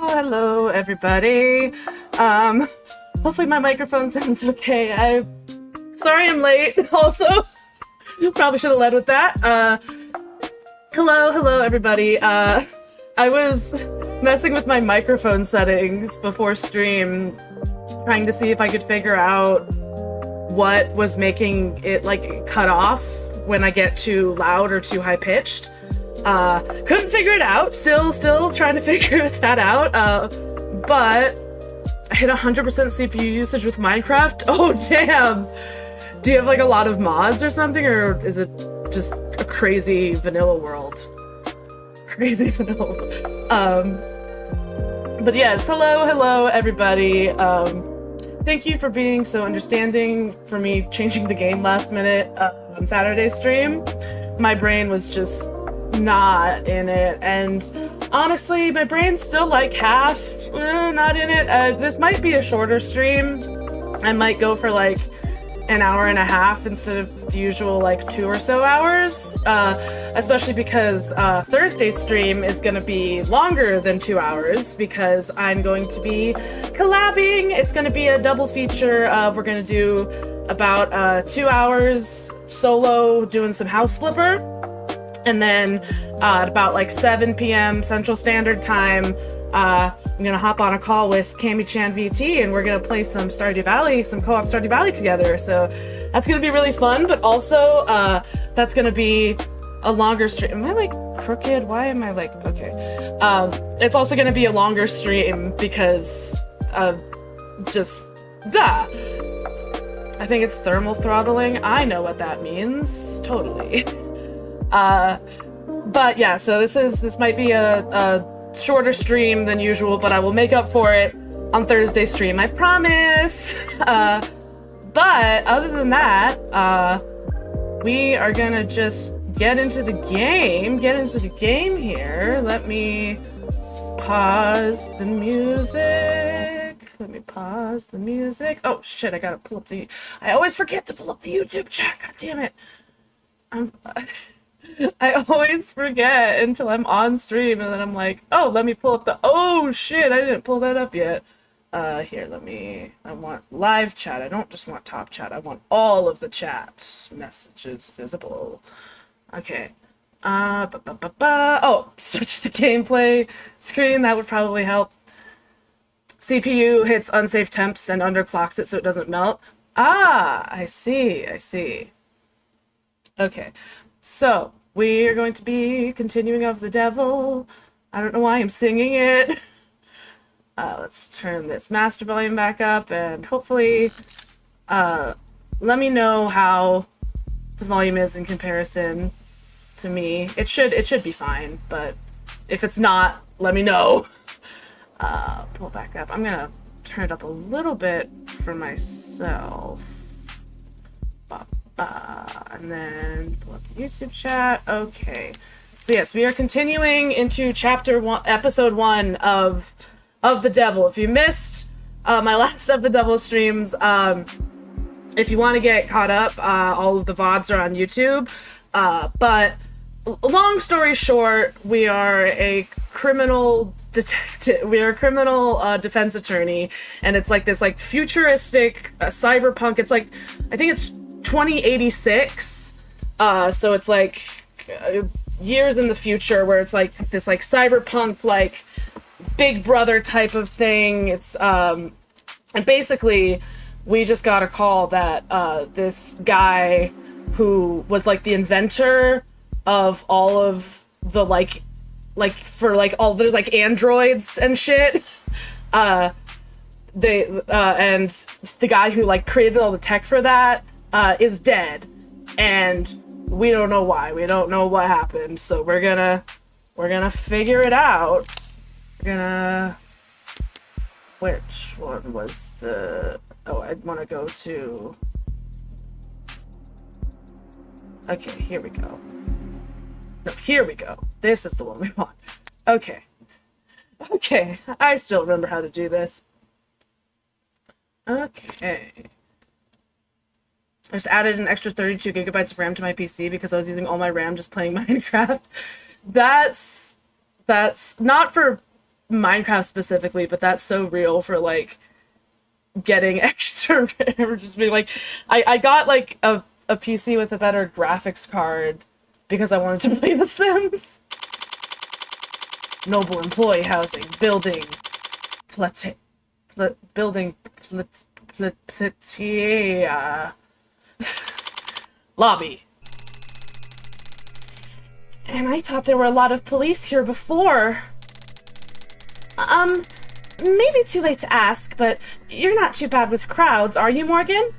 Hello, everybody. Um, Hopefully my microphone sounds okay. Sorry I'm late. Also, probably should have led with that. Hello, everybody. I was messing with my microphone settings before stream, trying to see if I could figure out what was making it like cut off when I get too loud or too high pitched. Couldn't figure it out. Still trying to figure that out. But I hit 100% CPU usage with Minecraft. Oh, damn. Do you have like a lot of mods or something, or is it just a crazy vanilla world? Crazy vanilla. But yes, hello, everybody. Thank you for being so understanding for me changing the game last minute on Saturday's stream. My brain was just not in it, and honestly my brain's still like half not in it. This might be a shorter stream. I might go for like an hour and a half instead of the usual like 2 or so hours, especially because Thursday's stream is going to be longer than 2 hours because I'm going to be collabing. It's going to be a double feature. We're going to do about 2 hours solo doing some house flipper. And then at about like 7 p.m. Central Standard Time, I'm gonna hop on a call with Cami-chan VT, and we're gonna play some Stardew Valley, some co-op Stardew Valley together. So that's gonna be really fun, but also that's gonna be a longer stream. Am I like crooked? Why am I like, okay. It's also gonna be a longer stream because just, duh. I think it's thermal throttling. I know what that means, totally. But yeah, so this might be a shorter stream than usual, but I will make up for it on Thursday's stream, I promise. But other than that, we are gonna just get into the game here. Let me pause the music. Oh shit, I always forget to pull up the YouTube chat, god damn it. I always forget until I'm on stream, and then I'm like, oh, let me pull up oh shit, I didn't pull that up yet. Here, I want live chat. I don't just want top chat. I want all of the chat messages visible. Okay. Oh, switch to gameplay screen. That would probably help. CPU hits unsafe temps and underclocks it so it doesn't melt. Ah, I see. Okay. So, we are going to be continuing of the devil. I don't know why I'm singing it. Let's turn this master volume back up, and hopefully, let me know how the volume is in comparison to me. It should be fine, but if it's not, let me know. Pull back up. I'm gonna turn it up a little bit for myself. And then pull up the YouTube chat. Okay. So yes, we are continuing into episode 1 of the Devil. If you missed my last of the Devil streams, if you want to get caught up, all of the VODs are on YouTube. But long story short, we are a criminal detective. We are a criminal defense attorney, and it's like this like futuristic cyberpunk. It's like, I think it's 2086, so it's like years in the future, where it's like this like cyberpunk like Big Brother type of thing. It's and basically we just got a call that this guy who was like the inventor of all of the like for like all, there's like androids and shit, and the guy who like created all the tech for that is dead, and we don't know why. We don't know what happened, so we're gonna figure it out. Which one was the... Oh, I'd want to go to... Okay, here we go. No, here we go. This is the one we want. Okay, I still remember how to do this. Okay. I just added an extra 32 gigabytes of RAM to my PC because I was using all my RAM just playing Minecraft. That's not for Minecraft specifically, but that's so real for like getting extra or just being like I got like a PC with a better graphics card because I wanted to play The Sims. Noble employee housing, building lobby. And I thought there were a lot of police here before. Maybe too late to ask, but you're not too bad with crowds, are you, Morgan?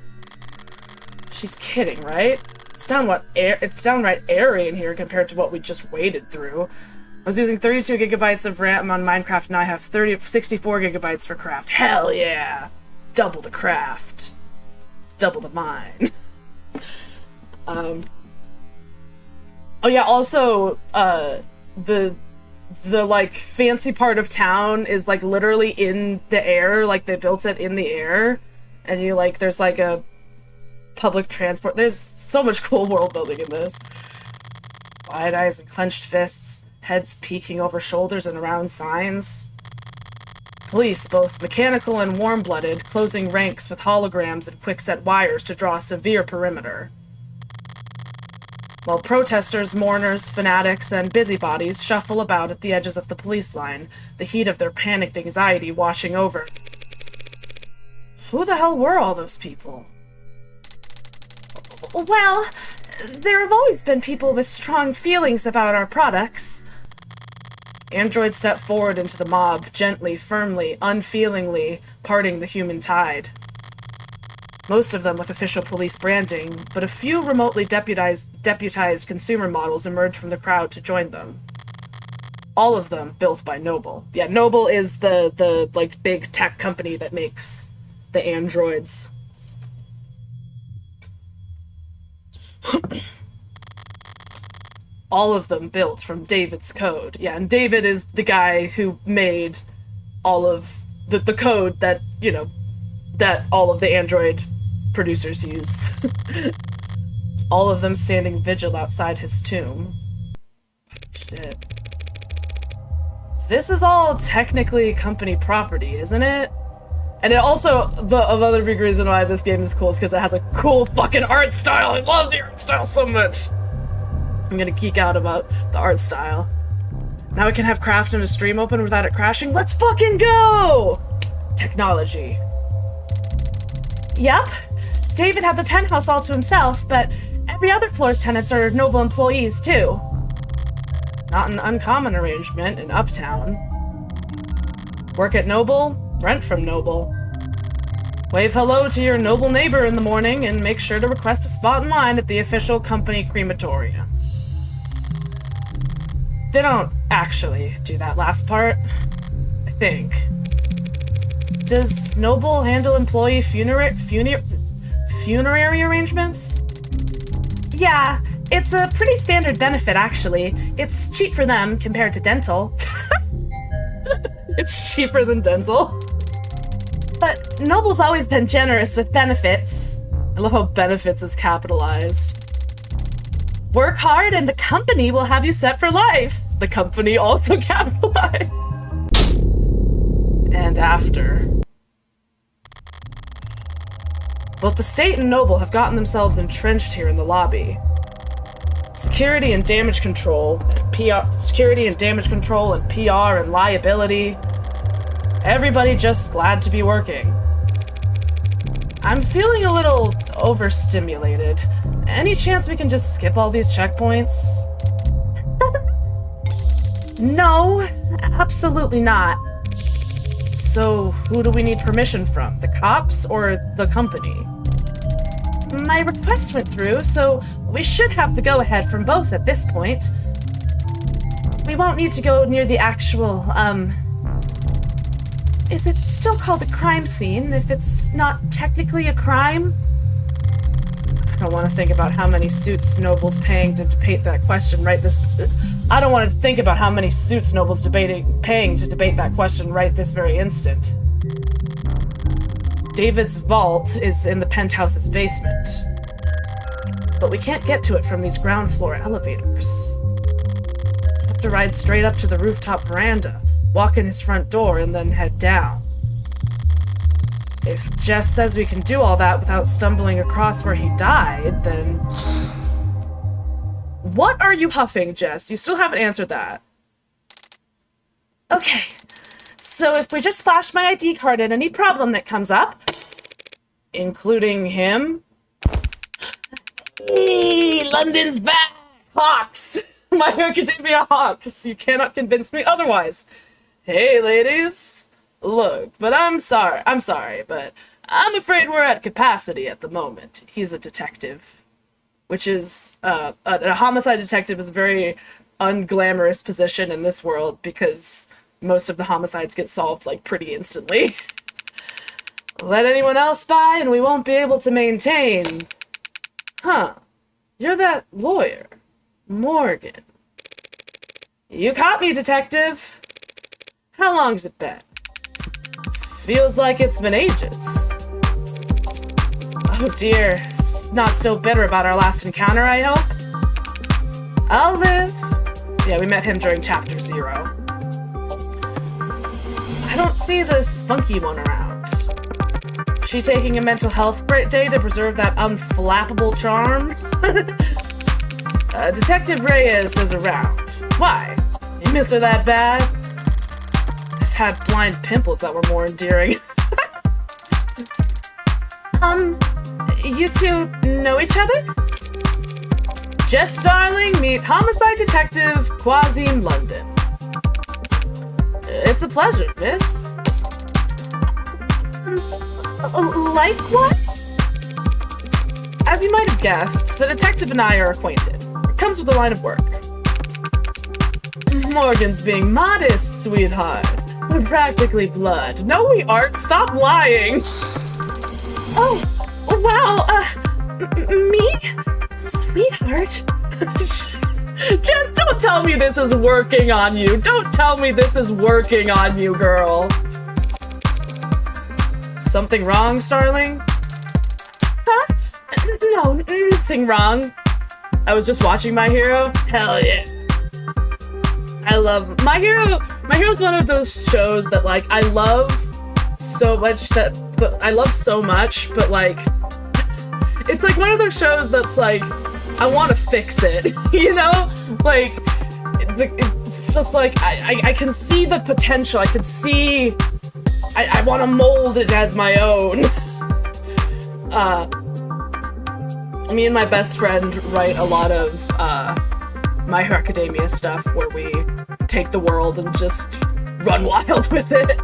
She's kidding, right? It's downright airy in here compared to what we just waded through. I was using 32 gigabytes of RAM on Minecraft, and I have 64 gigabytes for craft. Hell yeah! Double the craft. Double the mine. Oh yeah, also, the like fancy part of town is like literally in the air, like they built it in the air, and you like there's like a public transport. There's so much cool world building in this. Wide eyes and clenched fists, heads peeking over shoulders and around signs. Police, both mechanical and warm-blooded, closing ranks with holograms and quickset wires to draw a severe perimeter. While protesters, mourners, fanatics, and busybodies shuffle about at the edges of the police line, the heat of their panicked anxiety washing over. Who the hell were all those people? Well, there have always been people with strong feelings about our products. Android stepped forward into the mob, gently, firmly, unfeelingly, parting the human tide. Most of them with official police branding, but a few remotely deputized consumer models emerged from the crowd to join them. All of them built by Noble. Yeah, Noble is the like big tech company that makes the androids. All of them built from David's code. Yeah, and David is the guy who made all of the code that, you know, that all of the android producers use. All of them standing vigil outside his tomb. Shit. This is all technically company property, isn't it? And it also, other big reason why this game is cool is because it has a cool fucking art style. I love the art style so much. I'm gonna geek out about the art style. Now we can have craft and a stream open without it crashing. Let's fucking go! Technology. Yep. David had the penthouse all to himself, but every other floor's tenants are Noble employees, too. Not an uncommon arrangement in Uptown. Work at Noble, rent from Noble. Wave hello to your Noble neighbor in the morning and make sure to request a spot in line at the official company crematorium. They don't actually do that last part, I think. Does Noble handle employee funerary arrangements? Yeah, it's a pretty standard benefit, actually. It's cheap for them compared to dental. It's cheaper than dental. But Noble's always been generous with benefits. I love how benefits is capitalized. Work hard and the company will have you set for life. The company also capitalized. And after. Both the state and Noble have gotten themselves entrenched here in the lobby. Security and damage control, PR and liability. Everybody just glad to be working. I'm feeling a little overstimulated. Any chance we can just skip all these checkpoints? No, absolutely not. So, who do we need permission from? The cops or the company? My request went through, so we should have the go-ahead from both at this point. We won't need to go near the actual, is it still called a crime scene if it's not technically a crime? I don't want to think about how many suits Noble's paying to debate that question right this... I don't want to think about how many suits Noble's paying to debate that question right this very instant. David's vault is in the penthouse's basement. But we can't get to it from these ground floor elevators. We have to ride straight up to the rooftop veranda, walk in his front door, and then head down. If Jess says we can do all that without stumbling across where he died, then... What are you huffing, Jess? You still haven't answered that. Okay, so if we just flash my ID card in any problem that comes up, including him... Hey, London's back! Hawks! My Academia Hawks! You cannot convince me otherwise. Hey, ladies. Look, but I'm sorry, but I'm afraid we're at capacity at the moment. He's a detective, which is, a homicide detective is a very unglamorous position in this world because most of the homicides get solved, like, pretty instantly. Let anyone else by and we won't be able to maintain. Huh. You're that lawyer, Morgan. You caught me, detective. How long's it been? Feels like it's been ages. Oh dear, not so bitter about our last encounter, I hope? I'll live. Yeah, we met him during Chapter 0. I don't see the spunky one around. She taking a mental health day to preserve that unflappable charm? Detective Reyes is around. Why? You miss her that bad? I've had blind pimples that were more endearing. You two know each other? Jess Starling, meet homicide detective Quasim London. It's a pleasure, miss. Like what? As you might have guessed, the detective and I are acquainted. It comes with the line of work. Morgan's being modest, sweetheart. We're practically blood. No, we aren't. Stop lying. Oh, wow. Me? Sweetheart? Just don't tell me this is working on you. Don't tell me this is working on you, girl. Something wrong, Starling? Huh? No, nothing wrong. I was just watching My Hero. Hell yeah. I love My Hero. My Hero's one of those shows that, like, I love so much but like, it's like one of those shows that's like, I want to fix it, you know? Like, it's just like, I can see the potential. I can see, I want to mold it as my own. Me and my best friend write a lot of My Hero Academia stuff where we take the world and just run wild with it.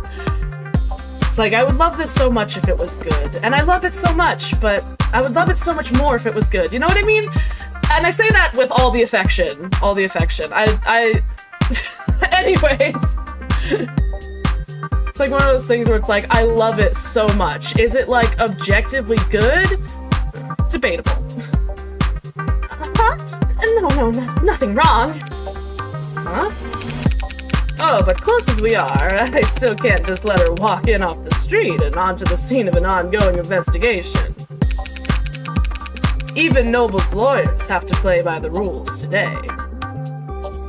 It's like, I would love this so much if it was good. And I love it so much, but I would love it so much more if it was good. You know what I mean? And I say that with all the affection. All the affection. Anyways. It's like one of those things where it's like, I love it so much. Is it, like, objectively good? Debatable. Huh? No, nothing wrong. Huh? Oh, but close as we are, I still can't just let her walk in off the street and onto the scene of an ongoing investigation. Even Noble's lawyers have to play by the rules today.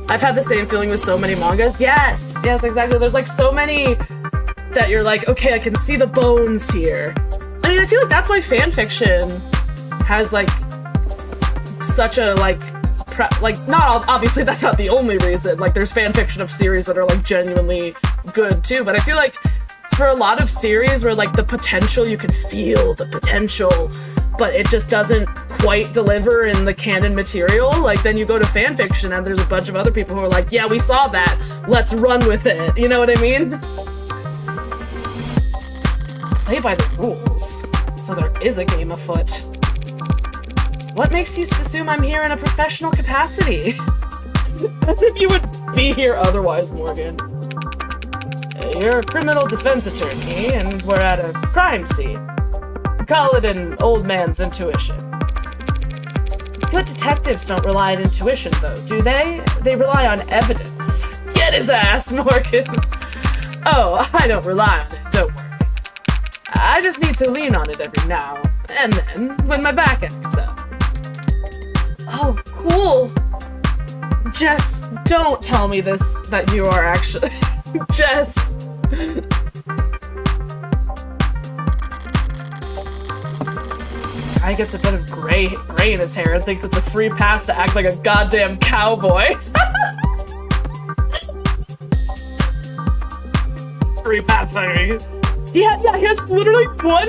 I've had the same feeling with so many mangas. Yes, exactly. There's like so many that you're like, okay, I can see the bones here. I mean, I feel like that's why fanfiction has like such a not obviously that's not the only reason. Like there's fanfiction of series that are like genuinely good too, but I feel like for a lot of series where like the potential, you can feel the potential, but it just doesn't quite deliver in the canon material, like then you go to fanfiction and there's a bunch of other people who are like, yeah, we saw that, let's run with it. You know what I mean? Play by the rules. So there is a game afoot. What makes you assume I'm here in a professional capacity? As if you would be here otherwise, Morgan. You're a criminal defense attorney, and we're at a crime scene. Call it an old man's intuition. Good detectives don't rely on intuition, though, do they? They rely on evidence. Get his ass, Morgan! Oh, I don't rely on it, don't worry. I just need to lean on it every now and then when my back acts up. Oh, cool. Jess, don't tell me this, that you are actually... Jess! Guy gets a bit of gray in his hair and thinks it's a free pass to act like a goddamn cowboy. Free pass firing. Yeah, he has literally one.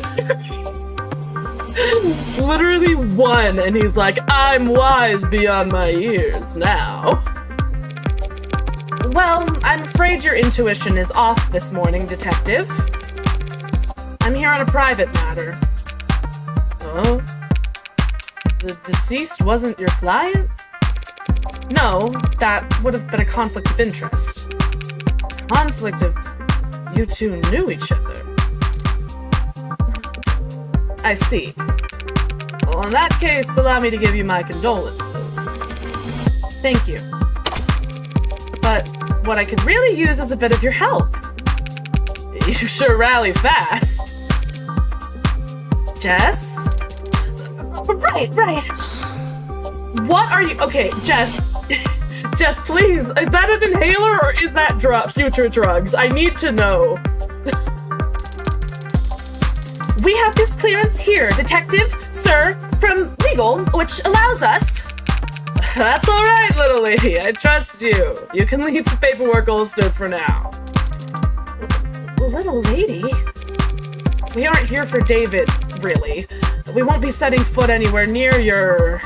Literally one, and he's like, I'm wise beyond my years now. Well, I'm afraid your intuition is off this morning, detective. I'm here on a private matter. Oh? The deceased wasn't your client? No, that would have been a conflict of interest. Conflict of... You two knew each other. I see. Well, in that case, allow me to give you my condolences. Thank you. But what I could really use is a bit of your help. You sure rally fast. Jess? Right. What are you... Okay, Jess. Jess, please. Is that an inhaler or is that future drugs? I need to know. We have this clearance here, detective, sir, from legal, which allows us... That's all right, little lady. I trust you. You can leave the paperwork holstered for now. Little lady? We aren't here for David, really. We won't be setting foot anywhere near your...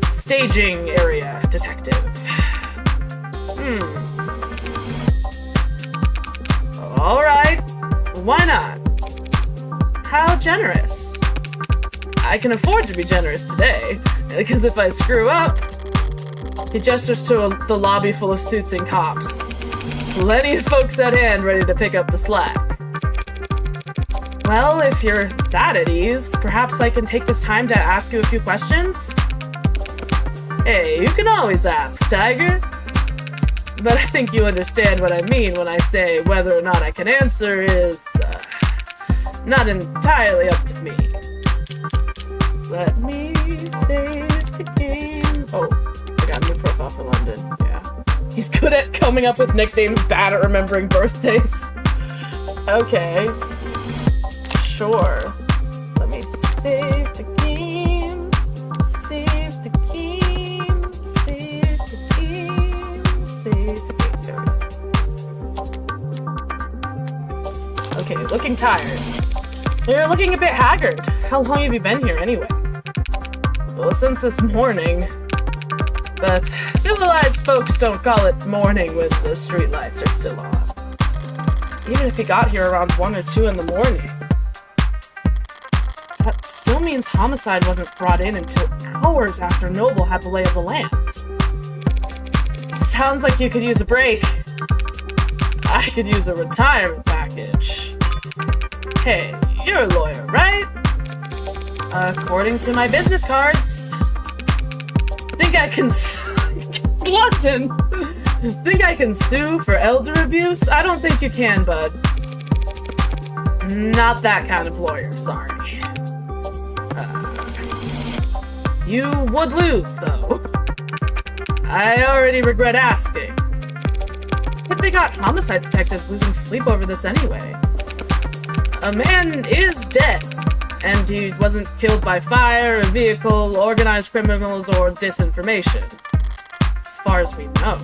staging area, detective. All right. Why not? How generous? I can afford to be generous today, because if I screw up... He gestures to the lobby full of suits and cops. Plenty of folks at hand ready to pick up the slack. Well, if you're that at ease, perhaps I can take this time to ask you a few questions? Hey, you can always ask, Tiger. But I think you understand what I mean when I say whether or not I can answer is... not entirely up to me. Let me save the game. Oh, I got a new profile for London. Yeah. He's good at coming up with nicknames, bad at remembering birthdays. Okay. Sure. Let me save the game. Save the game. Save the game. Save the game. There. Okay, looking tired. You're looking a bit haggard. How long have you been here, anyway? Well, since this morning. But civilized folks don't call it morning when the streetlights are still on. Even if you got here around 1 or 2 in the morning. That still means homicide wasn't brought in until hours after Noble had the lay of the land. Sounds like you could use a break. I could use a retirement package. Hey, you're a lawyer, right? According to my business cards. Think I can Glutton! Think I can sue for elder abuse? I don't think you can, bud. Not that kind of lawyer, sorry. You would lose, though. I already regret asking. But they got homicide detectives losing sleep over this anyway. A man is dead, and he wasn't killed by fire, a vehicle, organized criminals, or disinformation. As far as we know.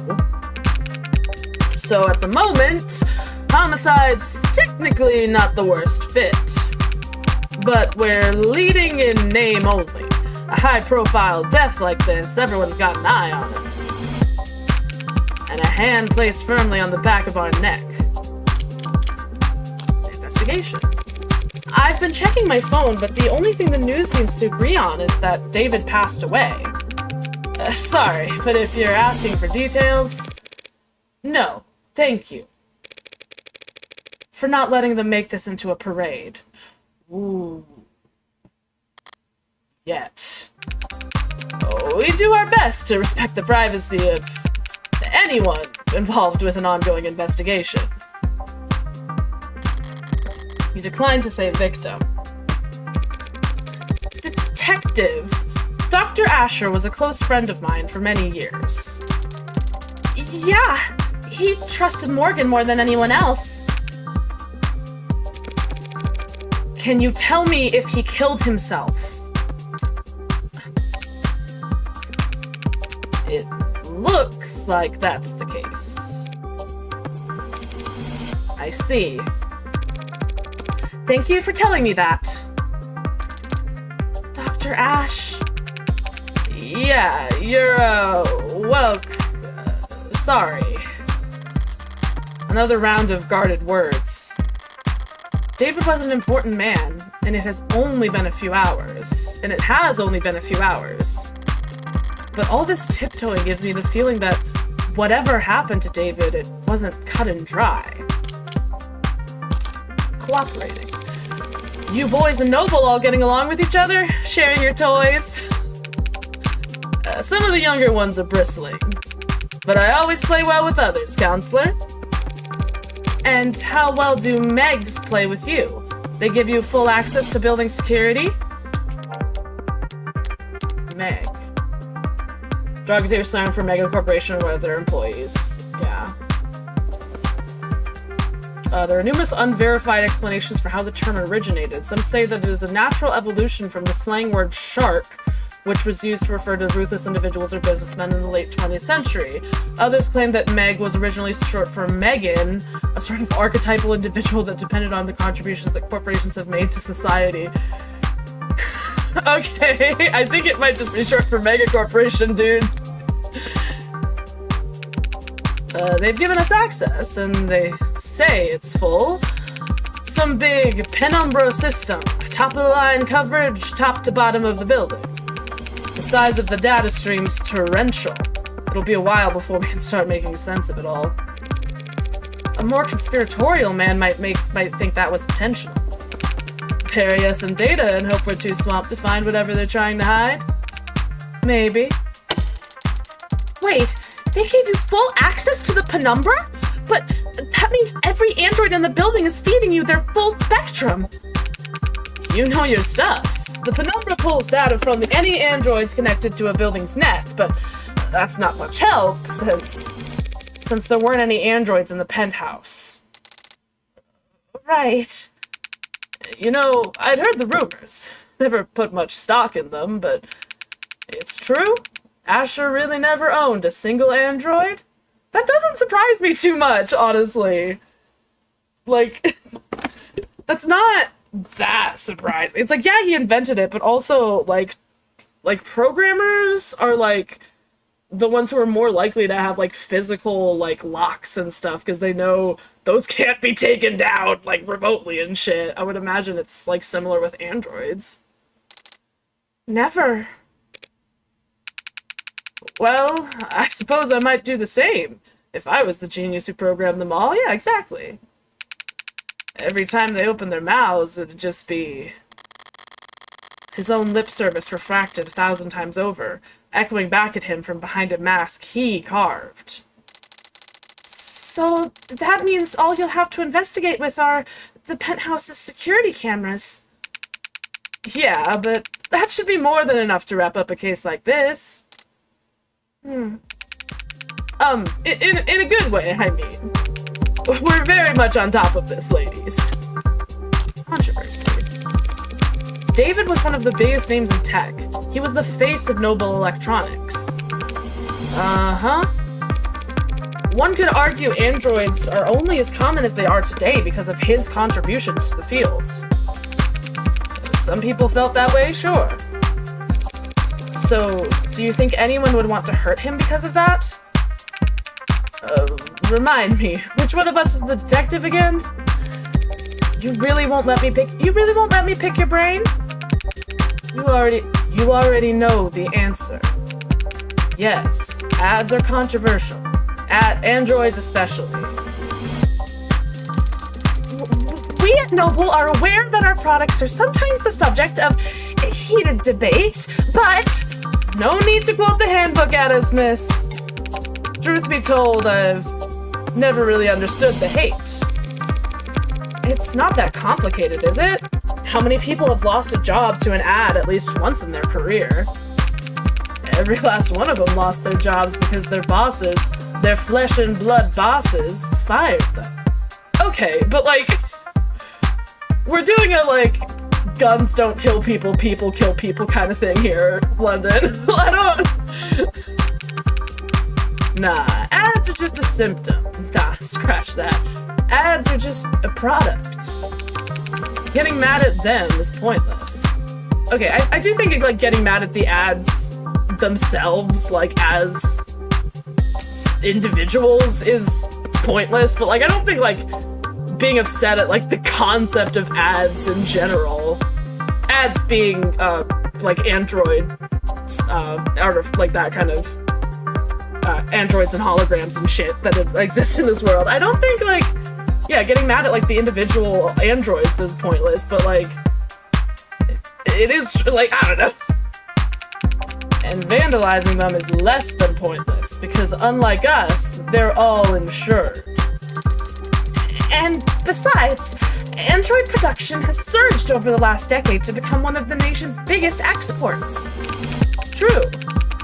So at the moment, homicide's technically not the worst fit. But we're leading in name only. A high-profile death like this, everyone's got an eye on us. And a hand placed firmly on the back of our neck. Investigation. I've been checking my phone, but the only thing the news seems to agree on is that David passed away. Sorry, but if you're asking for details... No, thank you. For not letting them make this into a parade. Ooh. Yet. Oh, we do our best to respect the privacy of anyone involved with an ongoing investigation. You declined to say victim. Detective, Dr. Asher was a close friend of mine for many years. Yeah, he trusted Morgan more than anyone else. Can you tell me if he killed himself? It looks like that's the case. I see. Thank you for telling me that. Dr. Ash. Yeah, you're, sorry. Another round of guarded words. David was an important man, and it has only been a few hours. But all this tiptoeing gives me the feeling that whatever happened to David, it wasn't cut and dry. Cooperating. You boys and Noble all getting along with each other? Sharing your toys? Some of the younger ones are bristling. But I always play well with others, Counselor. And how well do Megs play with you? They give you full access to building security? Meg. Derogatory slang for Mega Corporation or their employees. Yeah. There are numerous unverified explanations for how the term originated. Some say that it is a natural evolution from the slang word shark, which was used to refer to ruthless individuals or businessmen in the late 20th century. Others claim that Meg was originally short for Megan, a sort of archetypal individual that depended on the contributions that corporations have made to society. Okay, I think it might just be short for Mega Corporation, dude. They've given us access, and they say it's full. Some big penumbra system, top-of-the-line coverage, top to bottom of the building. The size of the data stream's torrential. It'll be a while before we can start making sense of it all. A more conspiratorial man might think that was intentional. Bury us in data and hope we're too swamped to find whatever they're trying to hide. Maybe. Wait, they gave you full access to the penumbra? But that means every android in the building is feeding you their full spectrum. You know your stuff. The penumbra pulls data from any androids connected to a building's net, but that's not much help since there weren't any androids in the penthouse. Right. You know, I'd heard the rumors. Never put much stock in them, but it's true. Asher really never owned a single android? That doesn't surprise me too much, honestly. Like, that's not that surprising. It's like, yeah, he invented it, but also, like programmers are, like, the ones who are more likely to have, like, physical, like, locks and stuff, because they know those can't be taken down, like, remotely and shit. I would imagine it's, like, similar with androids. Never. Well, I suppose I might do the same. If I was the genius who programmed them all, yeah, exactly. Every time they opened their mouths, it'd just be his own lip service refracted 1,000 times over, echoing back at him from behind a mask he carved. So that means all you'll have to investigate with are the penthouse's security cameras. Yeah, but that should be more than enough to wrap up a case like this. In a good way, I mean. We're very much on top of this, ladies. Controversy. David was one of the biggest names in tech. He was the face of Noble Electronics. Uh-huh. One could argue androids are only as common as they are today because of his contributions to the field. Some people felt that way, sure. So, do you think anyone would want to hurt him because of that? Remind me, which one of us is the detective again? You really won't let me pick your brain? You already know the answer. Yes, ads are controversial. Androids especially. We at Noble are aware that our products are sometimes the subject of heated debate, but no need to quote the handbook at us, miss. Truth be told, I've never really understood the hate. It's not that complicated, is it? How many people have lost a job to an ad at least once in their career? every last one of them lost their jobs because their bosses, their flesh and blood bosses, fired them. Okay, but like, we're doing a like, guns don't kill people, people kill people kind of thing here, London. I don't... Nah, ads are just a symptom. Nah, scratch that. Ads are just a product. Getting mad at them is pointless. Okay, I do think like getting mad at the ads themselves, like as individuals, is pointless, but like I don't think like being upset at like the concept of ads in general, ads being like android out of like that kind of androids and holograms and shit that exist in this world. I don't think like, yeah, getting mad at like the individual androids is pointless, but like it is like, I don't know. And vandalizing them is less than pointless because unlike us, they're all insured. And besides, Android production has surged over the last decade to become one of the nation's biggest exports. True.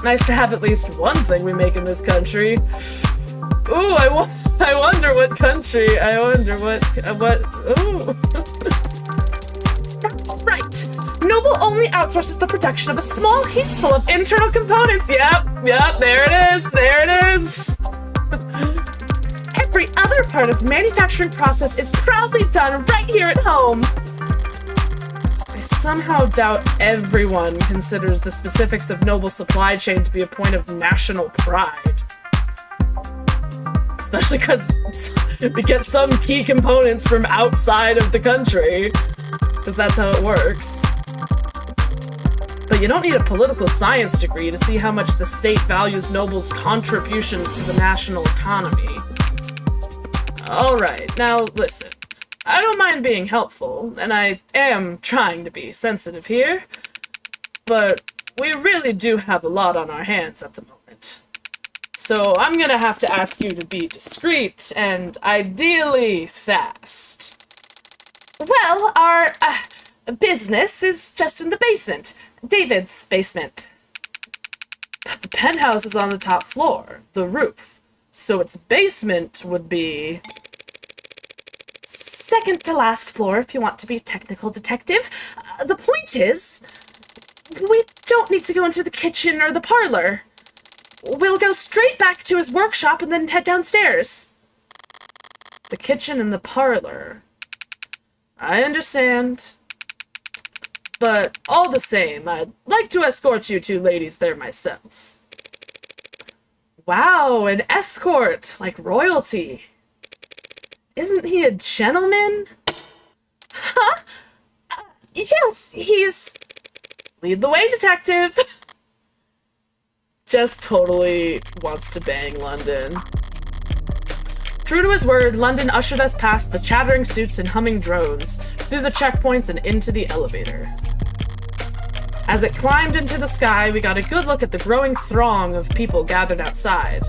Nice to have at least one thing we make in this country. Ooh, I wonder what country. I wonder what, ooh. That's right. Noble only outsources the production of a small handful of internal components. Yep, there it is. Every other part of the manufacturing process is proudly done right here at home. I somehow doubt everyone considers the specifics of Noble's supply chain to be a point of national pride. Especially because we get some key components from outside of the country, because that's how it works. But you don't need a political science degree to see how much the state values Noble's contributions to the national economy. Alright, now listen. I don't mind being helpful, and I am trying to be sensitive here, but we really do have a lot on our hands at the moment. So I'm gonna have to ask you to be discreet and ideally fast. Well, our business is just in the basement. David's basement. But the penthouse is on the top floor, the roof. So its basement would be second to last floor if you want to be a technical detective. The point is, we don't need to go into the kitchen or the parlor. We'll go straight back to his workshop and then head downstairs. The kitchen and the parlor. I understand. But all the same, I'd like to escort you two ladies there myself. Wow, an escort, like royalty. Isn't he a gentleman? Huh? Yes, he's... Lead the way, detective! Just totally wants to bang London. True to his word, London ushered us past the chattering suits and humming drones, through the checkpoints and into the elevator. As it climbed into the sky, we got a good look at the growing throng of people gathered outside.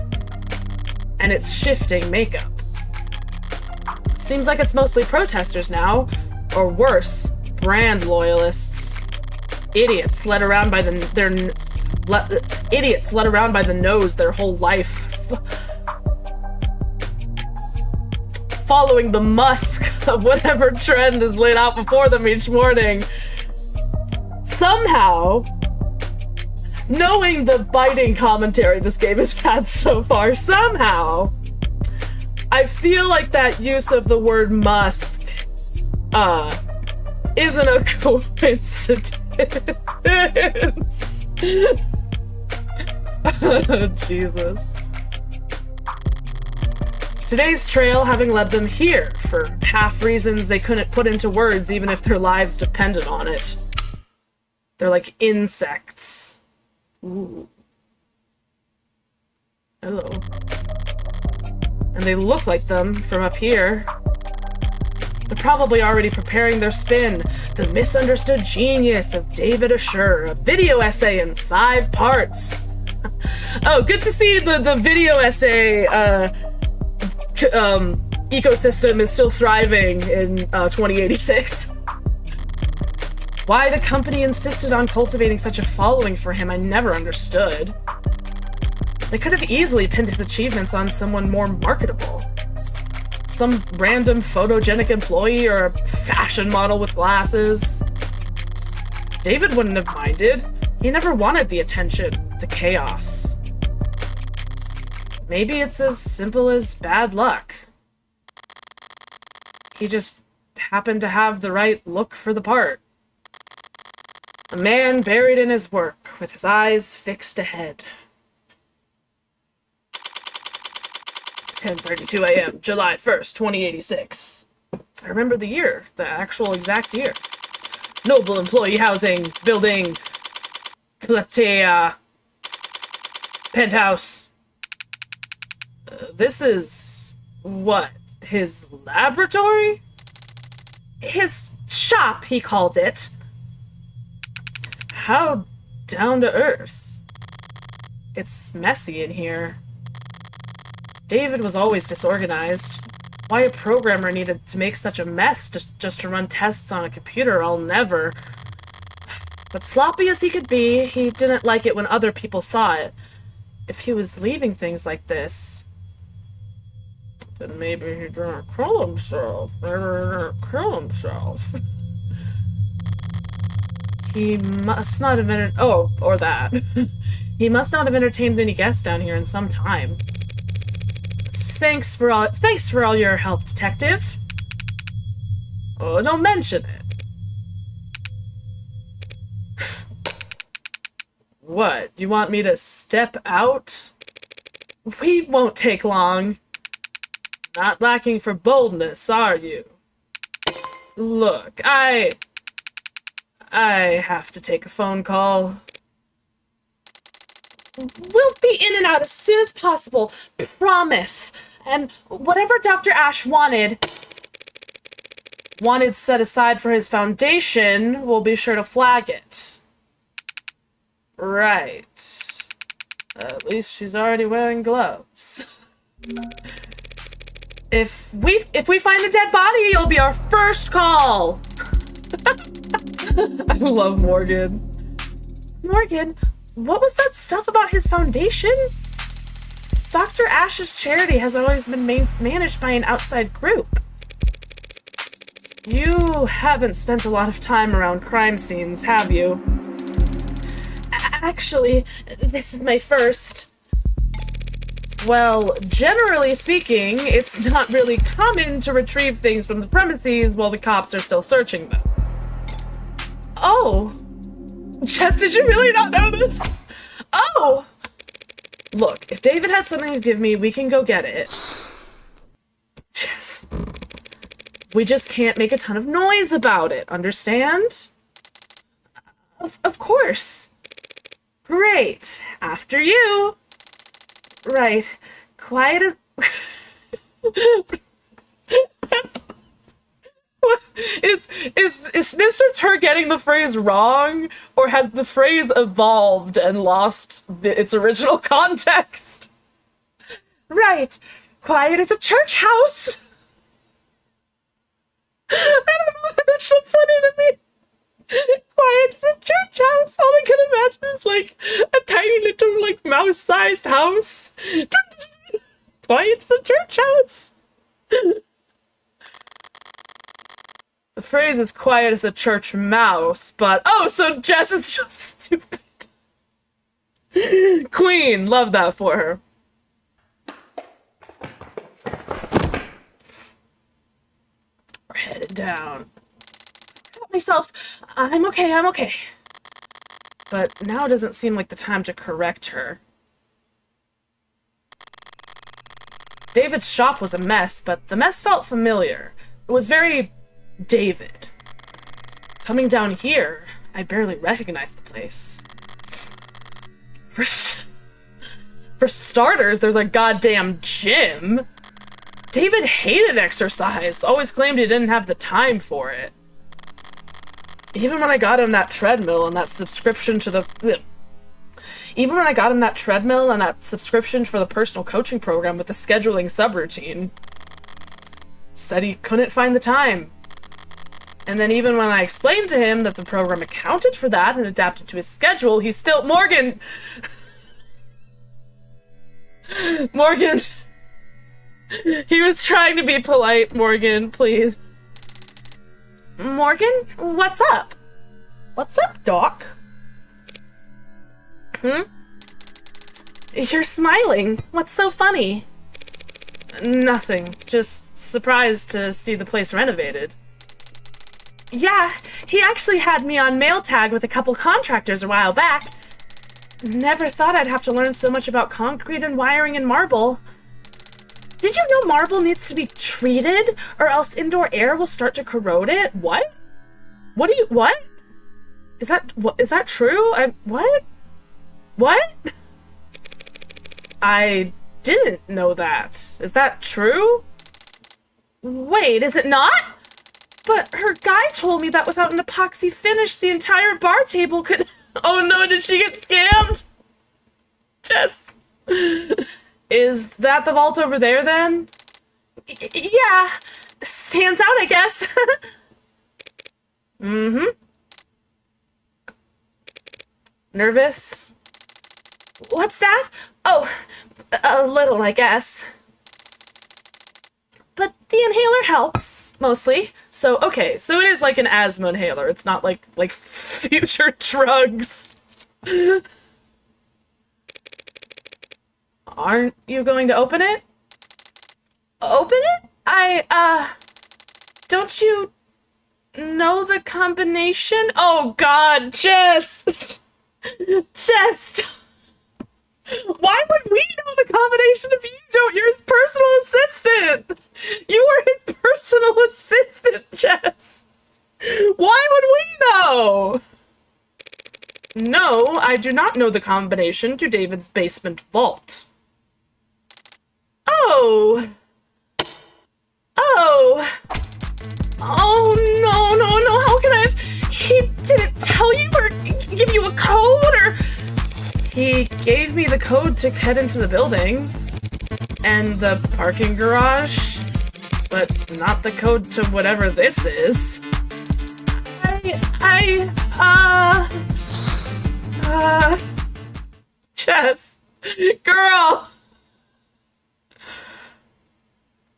And its shifting makeup. Seems like it's mostly protesters now, or worse, brand loyalists. Idiots led around by the nose their whole life, following the musk of whatever trend is laid out before them each morning. Somehow, knowing the biting commentary this game has had so far, somehow, I feel like that use of the word musk, isn't a coincidence. Oh, Jesus. Today's trail having led them here for half reasons they couldn't put into words even if their lives depended on it. They're like insects. Ooh. Hello. And they look like them from up here. They're probably already preparing their spin. The Misunderstood Genius of David Assure, a video essay in 5 parts. Oh, good to see the video essay ecosystem is still thriving in 2086. Why the company insisted on cultivating such a following for him, I never understood. They could have easily pinned his achievements on someone more marketable. Some random photogenic employee or a fashion model with glasses. David wouldn't have minded. He never wanted the attention, the chaos. Maybe it's as simple as bad luck. He just happened to have the right look for the part. A man buried in his work, with his eyes fixed ahead. 10:32 a.m., July 1st, 2086. I remember the year, the actual exact year. Noble employee housing, building, platea, penthouse. This is, what, his laboratory? His shop, he called it. How down to earth. It's messy in here. David was always disorganized. Why a programmer needed to make such a mess just to run tests on a computer, I'll never. But sloppy as he could be, he didn't like it when other people saw it. If he was leaving things like this, then maybe he didn't kill himself. Maybe he didn't kill himself. He must not have or that. He must not have entertained any guests down here in some time. Thanks for all your help, detective. Oh, don't mention it. What? You want me to step out? We won't take long. Not lacking for boldness, are you? Look, I have to take a phone call. We'll be in and out as soon as possible. Promise. And whatever Dr. Ash wanted set aside for his foundation, we'll be sure to flag it. Right. At least she's already wearing gloves. If we find a dead body, you'll be our first call. I love Morgan. Morgan, what was that stuff about his foundation? Dr. Ash's charity has always been managed by an outside group. You haven't spent a lot of time around crime scenes, have you? Actually, this is my first. Well, generally speaking, it's not really common to retrieve things from the premises while the cops are still searching them. Oh. Jess, did you really not know this? Oh! Look, if David had something to give me, we can go get it. Jess. We just can't make a ton of noise about it, understand? Of course. Great. After you. Right. Quiet as... Is this just her getting the phrase wrong, or has the phrase evolved and lost its original context? Right. Quiet as a church house. I don't know, that's so funny to me. Quiet as a church house. All I can imagine is like a tiny little like mouse-sized house. Quiet as a church house. The phrase is quiet as a church mouse, but oh, so Jess is just stupid. Queen, love that for her. We're headed down. Got myself. I'm okay. But now doesn't seem like the time to correct her. David's shop was a mess, but the mess felt familiar. It was very David. Coming down here, I barely recognized the place. For starters, there's a goddamn gym. David hated exercise, always claimed he didn't have the time for it. Even when I got him that treadmill and that subscription to the... Even when I got him that treadmill and that subscription for the personal coaching program with the scheduling subroutine, said he couldn't find the time. And then even when I explained to him that the program accounted for that and adapted to his schedule, he still— Morgan! Morgan! He was trying to be polite, Morgan, please. Morgan, what's up? What's up, Doc? You're smiling. What's so funny? Nothing. Just surprised to see the place renovated. Yeah, he actually had me on mail tag with a couple contractors a while back. Never thought I'd have to learn so much about concrete and wiring and marble. Did you know marble needs to be treated, or else indoor air will start to corrode it? What? What? Is that true? What? What? I didn't know that. Is that true? Wait, is it not? But her guy told me that without an epoxy finish, the entire bar table could— Oh no, did she get scammed? Jess. Is that the vault over there, then? Yeah. Stands out, I guess. Nervous? What's that? Oh, a little, I guess. But the inhaler helps, mostly. So, okay, so it is like an asthma inhaler. It's not like future drugs. Aren't you going to open it? Open it? Don't you know the combination? Oh God, Jess! Jess! Why would we know the combination if you don't? You're his personal assistant! You were his personal assistant, Jess! Why would we know? No, I do not know the combination to David's basement vault. Oh! Oh! Oh, no, how can I have— He didn't tell you or give you a code or— He gave me the code to head into the building. And the parking garage. But not the code to whatever this is. Jess. Girl!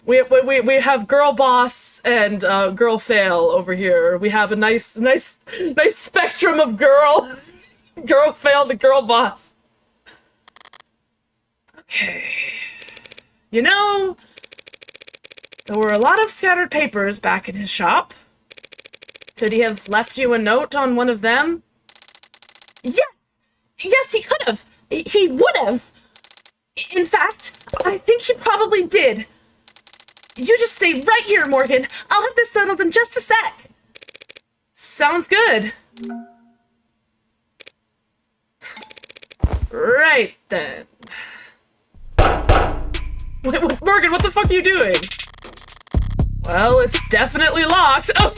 We have girl boss and girl fail over here. We have a nice spectrum of girl fail to girl boss. Okay. You know, there were a lot of scattered papers back in his shop. Could he have left you a note on one of them? Yes, he could have. He would have. In fact, I think he probably did. You just stay right here, Morgan. I'll have this settled in just a sec. Sounds good. Right then. Wait, Morgan, what the fuck are you doing? Well, it's definitely locked. Oh.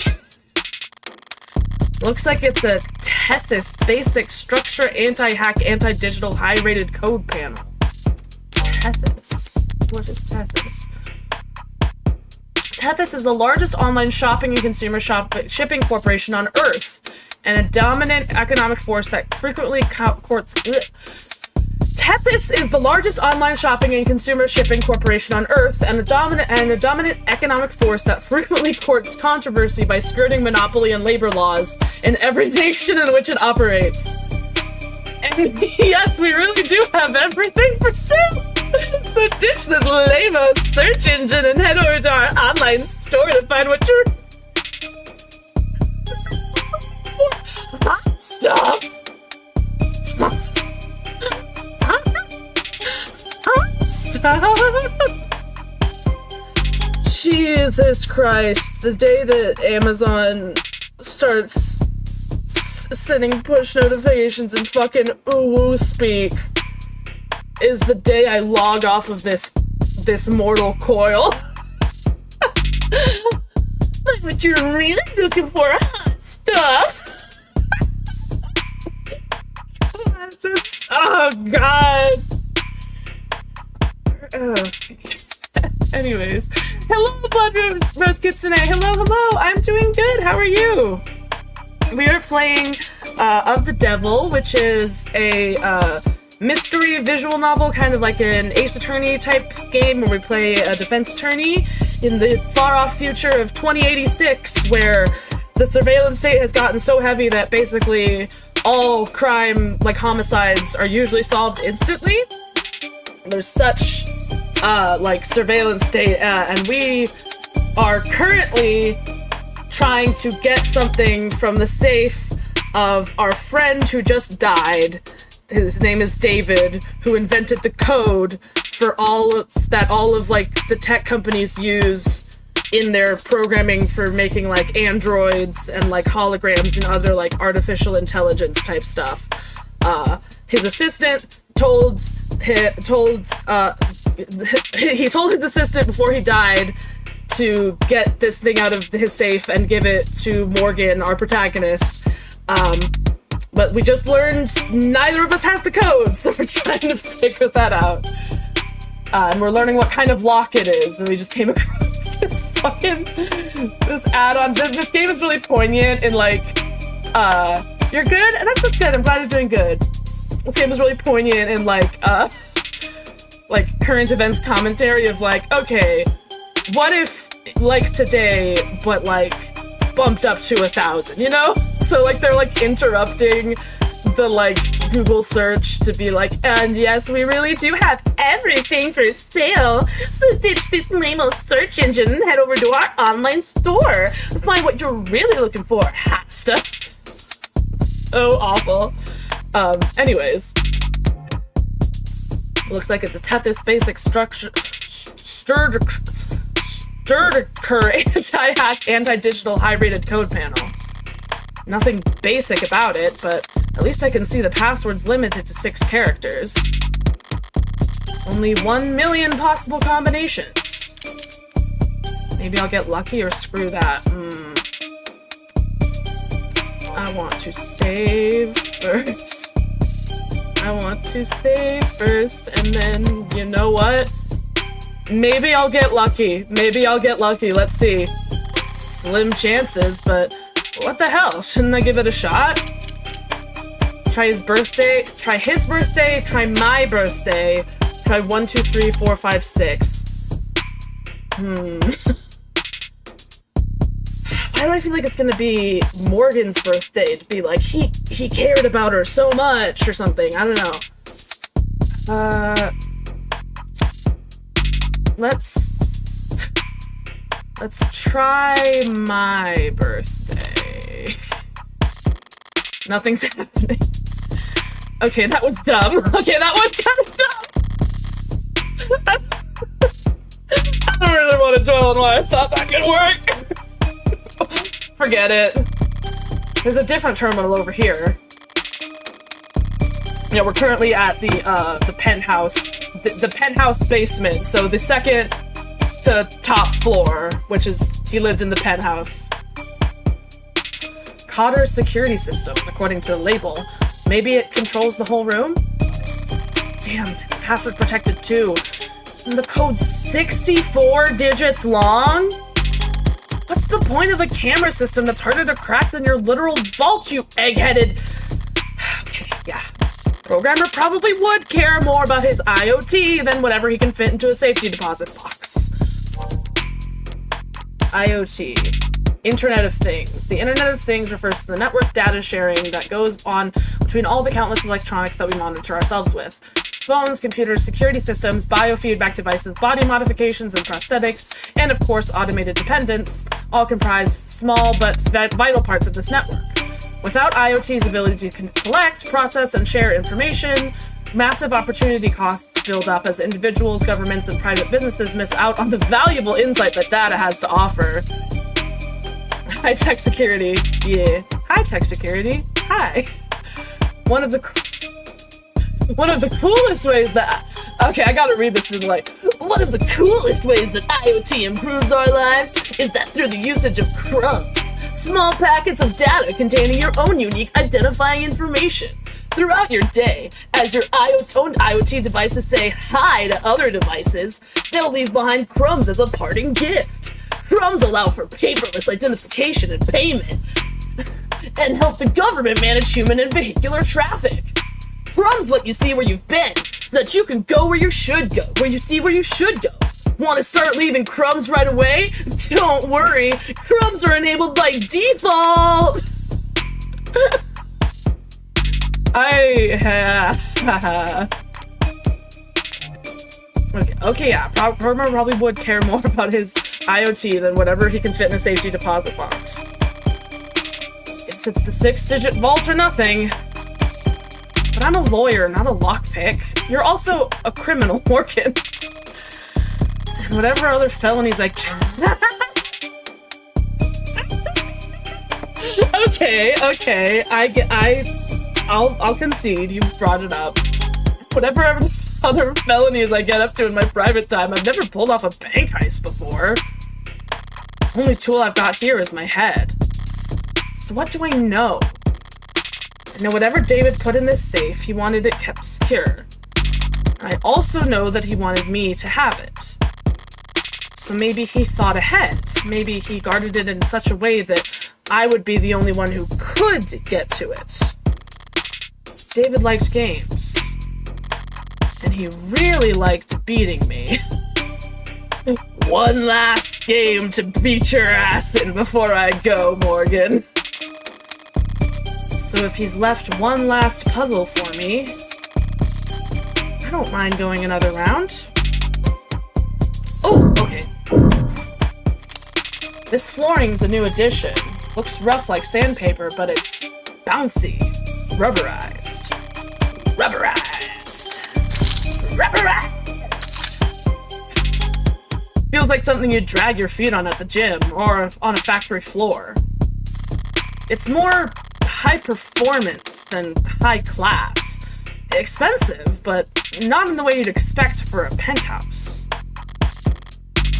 Looks like it's a Tethys basic structure anti-hack anti-digital high-rated code panel. Tethys. What is Tethys? Tethys is the largest online shopping and consumer shipping corporation on Earth, and a dominant economic force that frequently courts. Tethys is the largest online shopping and consumer shipping corporation on Earth, and a dominant economic force that frequently courts controversy by skirting monopoly and labor laws in every nation in which it operates. And yes, we really do have everything for sale. So ditch this lame search engine and head over to our online store to find what you're— Hot stuff! Hot stuff! Jesus Christ, the day that Amazon starts sending push notifications and fucking ooh-woo speak is the day I log off of this mortal coil. Like what you're really looking for, hot stuff. Oh God. Oh. Anyways, hello, Blood Rose Kitsune. Hello. I'm doing good. How are you? We are playing Of the Devil, which is a mystery visual novel, kind of like an Ace Attorney type game where we play a defense attorney in the far-off future of 2086, where the surveillance state has gotten so heavy that basically all crime, like homicides, are usually solved instantly. There's such like surveillance state, and we are currently trying to get something from the safe of our friend who just died. His name is David, who invented the code for all of like the tech companies use in their programming for making like androids and like holograms and other like artificial intelligence type stuff. His assistant told his assistant before he died to get this thing out of his safe and give it to Morgan, our protagonist. But we just learned neither of us has the code, so we're trying to figure that out. And we're learning what kind of lock it is, and we just came across this add-on. This game is really poignant and like, you're good? And that's just good. I'm glad you're doing good. This game is really poignant and like current events commentary of like, okay, what if like today, but like bumped up to 1,000, you know? So like they're like interrupting the like Google search to be like, and yes, we really do have everything for sale. So ditch this lame-o search engine and head over to our online store to find what you're really looking for. Hot stuff. So awful. Anyways. Looks like it's a Tethys basic structure anti-hack, anti-digital, high-rated code panel. Nothing basic about it, but at least I can see the password's limited to 6 characters. Only 1 million possible combinations. Maybe I'll get lucky or screw that. I want to save first. And then, you know what? Maybe I'll get lucky. Let's see. Slim chances, but what the hell? Shouldn't I give it a shot? Try his birthday. Try my birthday. Try 1, 2, 3, 4, 5, 6. Why do I feel like it's gonna be Morgan's birthday? To be like, he cared about her so much or something. I don't know. Let's try my birthday. Nothing's happening. Okay, that was dumb. Okay, that was kind of dumb. I don't really want to dwell on why I thought that could work. Forget it. There's a different terminal over here. Yeah, we're currently at the penthouse, the penthouse basement. So the second to top floor, which is, he lived in the penthouse. Cotter's security systems, according to the label. Maybe it controls the whole room? Damn, it's password protected too. And the code's 64 digits long? What's the point of a camera system that's harder to crack than your literal vault, you egg-headed... Okay, yeah. Programmer probably would care more about his IoT than whatever he can fit into a safety deposit box. IoT. Internet of Things. The Internet of Things refers to the network data sharing that goes on between all the countless electronics that we monitor ourselves with. Phones, computers, security systems, biofeedback devices, body modifications and prosthetics, and of course automated dependents, all comprise small but vital parts of this network. Without IoT's ability to collect, process, and share information, massive opportunity costs build up as individuals, governments, and private businesses miss out on the valuable insight that data has to offer. High-tech security. Yeah. High-tech security. Hi. One of the coolest ways that... Okay, I gotta read this in like... One of the coolest ways that IoT improves our lives is that through the usage of crumbs. Small packets of data containing your own unique identifying information. Throughout your day, as your owned IoT devices say hi to other devices, they'll leave behind crumbs as a parting gift. Crumbs allow for paperless identification and payment, and help the government manage human and vehicular traffic. Crumbs let you see where you've been, so that you can go where you should go, where you see where you should go. Want to start leaving crumbs right away? Don't worry, crumbs are enabled by default! Okay, yeah, Perma probably would care more about his IoT than whatever he can fit in a safety deposit box. Guess it's the 6-digit vault or nothing. But I'm a lawyer, not a lockpick. You're also a criminal, Morgan. And whatever other felonies I Okay, I'll concede, you brought it up. Whatever other felonies I get up to in my private time, I've never pulled off a bank heist before. The only tool I've got here is my head. So what do I know? I know whatever David put in this safe, he wanted it kept secure. I also know that he wanted me to have it. So maybe he thought ahead. Maybe he guarded it in such a way that I would be the only one who could get to it. David liked games. And he really liked beating me. One last game to beat your ass in before I go, Morgan. So if he's left one last puzzle for me, I don't mind going another round. Oh, okay. This flooring's a new addition. Looks rough like sandpaper, but it's bouncy. Rubberized. Feels like something you'd drag your feet on at the gym, or on a factory floor. It's more high performance than high class. Expensive, but not in the way you'd expect for a penthouse.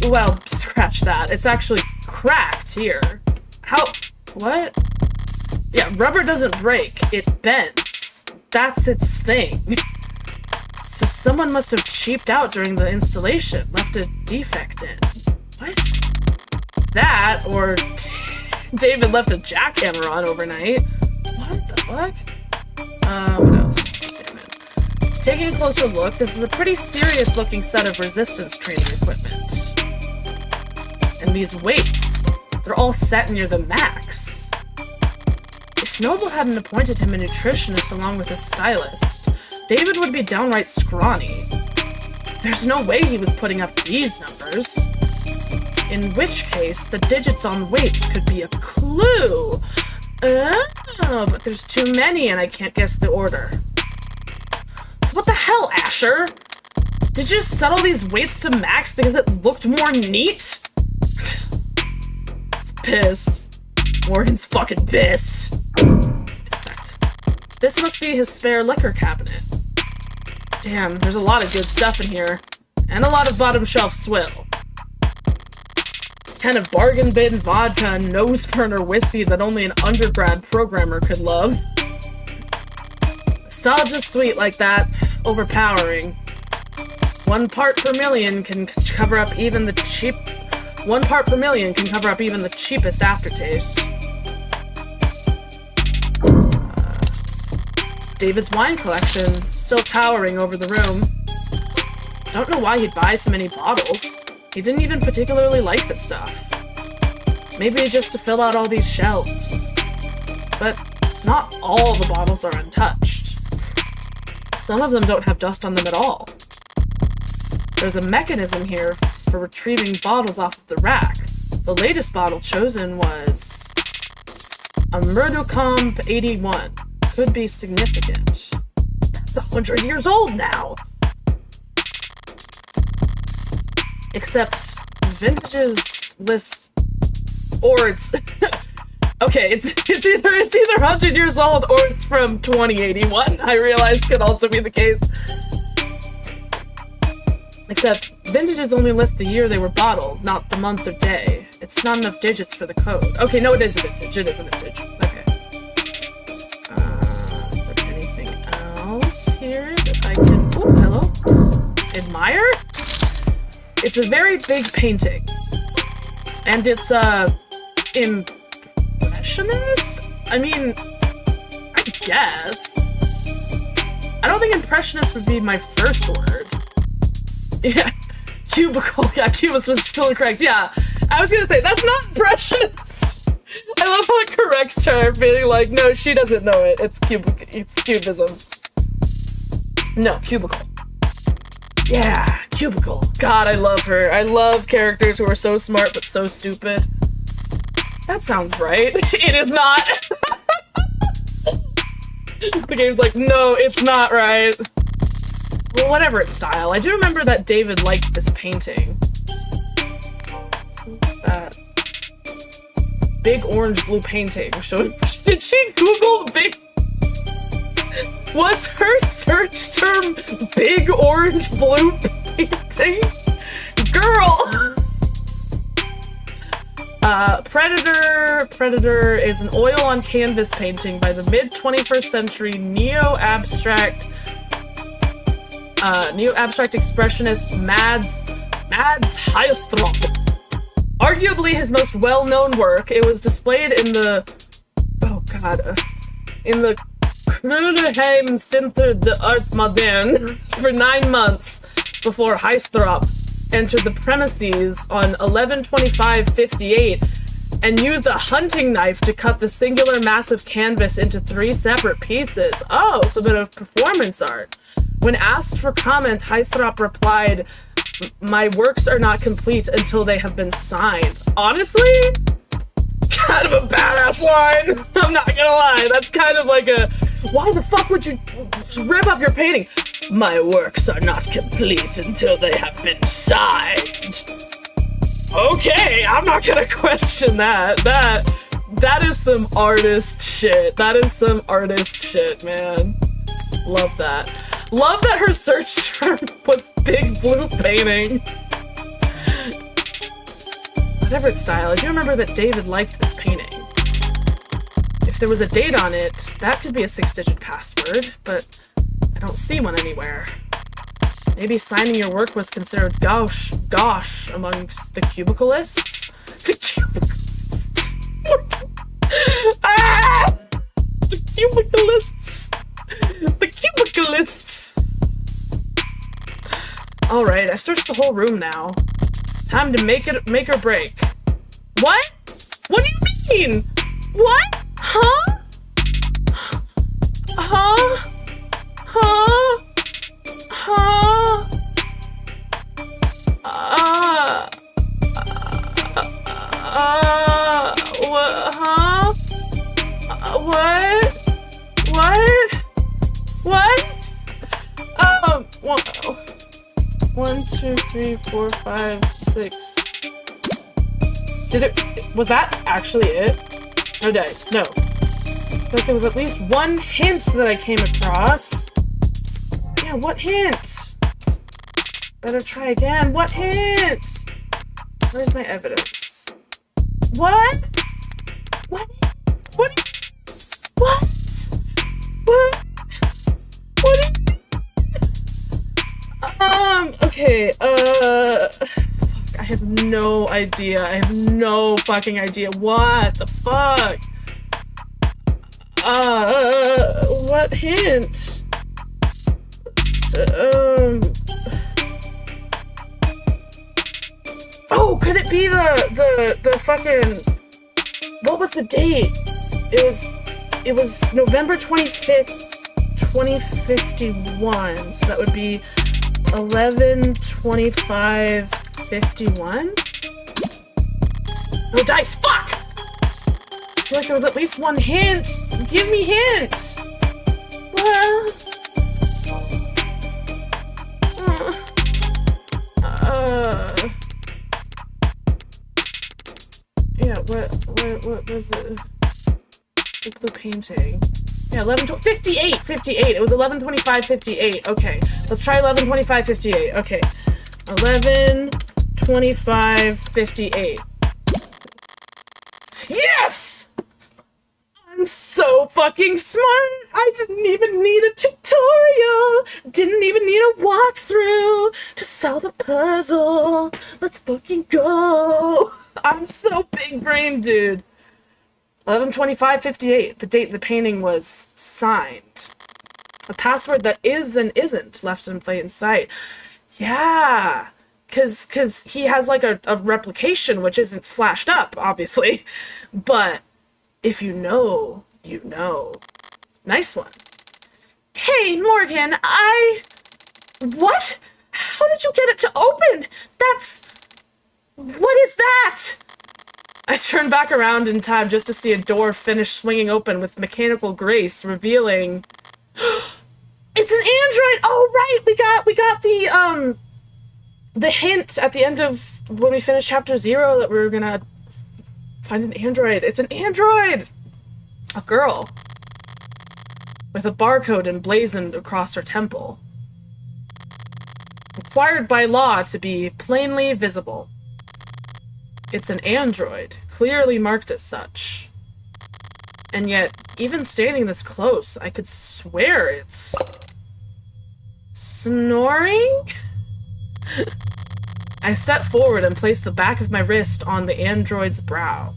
Well, scratch that. It's actually cracked here. How? What? Yeah, rubber doesn't break, it bends. That's its thing. So someone must have cheaped out during the installation, left a defect in. What? That, or David left a jackhammer on overnight. What the fuck? What else? Examine. Taking a closer look, this is a pretty serious looking set of resistance training equipment. And these weights, they're all set near the max. If Noble hadn't appointed him a nutritionist along with a stylist, David would be downright scrawny. There's no way he was putting up these numbers. In which case, the digits on weights could be a clue. Oh, but there's too many and I can't guess the order. So what the hell, Asher? Did you just set all these weights to max because it looked more neat? It's pissed. Morgan's fucking pissed. This must be his spare liquor cabinet. Damn, there's a lot of good stuff in here. And a lot of bottom shelf swill. Kind of bargain bin vodka and nose burner whiskey that only an undergrad programmer could love. Nostalgia's sweet like that. Overpowering. 1 part per million can cover up even the cheapest aftertaste. David's wine collection, still towering over the room. Don't know why he'd buy so many bottles. He didn't even particularly like the stuff. Maybe just to fill out all these shelves. But not all the bottles are untouched. Some of them don't have dust on them at all. There's a mechanism here for retrieving bottles off of the rack. The latest bottle chosen was a Murducomp 81. Could be significant. It's 100 years old now! Except, vintages list... Or it's... Okay, it's either 100 years old or it's from 2081, I realize could also be the case. Except, vintages only list the year they were bottled, not the month or day. It's not enough digits for the code. Okay, no, it is a vintage. It is a vintage. Okay. Is there anything else here that I can, oh, hello, admire? It's a very big painting, and it's, impressionist? I mean, I guess. I don't think impressionist would be my first word. Yeah, cubicle, yeah, cubist was still incorrect, yeah. I was gonna say, that's not impressionist! I love how it corrects her, being like, no, she doesn't know it, it's cubism. No, cubicle. Yeah, cubicle. God, I love her. I love characters who are so smart but so stupid. That sounds right. It is not. The game's like, no, it's not right. Well, whatever its style. I do remember that David liked this painting. So what's that? Big orange blue painting. Did she Google big? Was her search term big orange blue painting? Girl! Predator is an oil on canvas painting by the mid-21st century neo-abstract expressionist Mads Heistrop. Arguably his most well-known work, it was displayed in the Kruneheim Centre d'Art Moderne for 9 months before Heistrop entered the premises on 11/25/58 and used a hunting knife to cut the singular mass of canvas into 3 separate pieces. Oh, so a bit of performance art. When asked for comment, Heistrop replied, "My works are not complete until they have been signed." Honestly? Kind of a badass line. I'm not gonna lie. That's kind of like a, why the fuck would you rip up your painting? My works are not complete until they have been signed. Okay, I'm not gonna question that. That is some artist shit. That is some artist shit, man. Love that. Love that her search term was big blue painting. Whatever its style, I do remember that David liked this painting. If there was a date on it, that could be a 6-digit password, but I don't see one anywhere. Maybe signing your work was considered gosh amongst the cubicleists? The cubicleists! Ah! The cubicleists! The cubicleists! Alright, I've searched the whole room now. Time to make or break. What? What do you mean? What? Huh? Huh? Huh? Huh? What? Huh? What? What? What? 1, 2, 3, 4, 5, 6. Was that actually it? No dice, no. But there was at least one hint that I came across. Yeah, what hint? Better try again. What hint? Where's my evidence? What? What? What? What? What? What? Okay, fuck, I have no idea. I have no fucking idea. What the fuck? What hint? Oh, could it be the fucking, what was the date? It was November 25th, 2051, so that would be 11/25/51? No dice, fuck! I feel like there was at least one hint. Give me hints! Yeah, what was it? The painting. Yeah, 58! It was 11/25/58. Okay, let's try 11/25/58. Okay, 11/25/58. Yes! I'm so fucking smart. I didn't even need a tutorial. Didn't even need a walkthrough to solve a puzzle. Let's fucking go. I'm so big brain, dude. 11/25/58, the date the painting was signed. A password that is and isn't left in plain sight. Yeah. Cause he has like a replication which isn't slashed up, obviously. But if you know, you know. Nice one. Hey, Morgan, What? How did you get it to open? What is that? I turned back around in time just to see a door finish swinging open with mechanical grace, revealing... It's an android! Oh, right! We got the hint at the end of when we finished chapter 0 that we were gonna find an android. It's an android! A girl. With a barcode emblazoned across her temple. Required by law to be plainly visible. It's an android, clearly marked as such. And yet, even standing this close, I could swear it's... snoring? I stepped forward and placed the back of my wrist on the android's brow.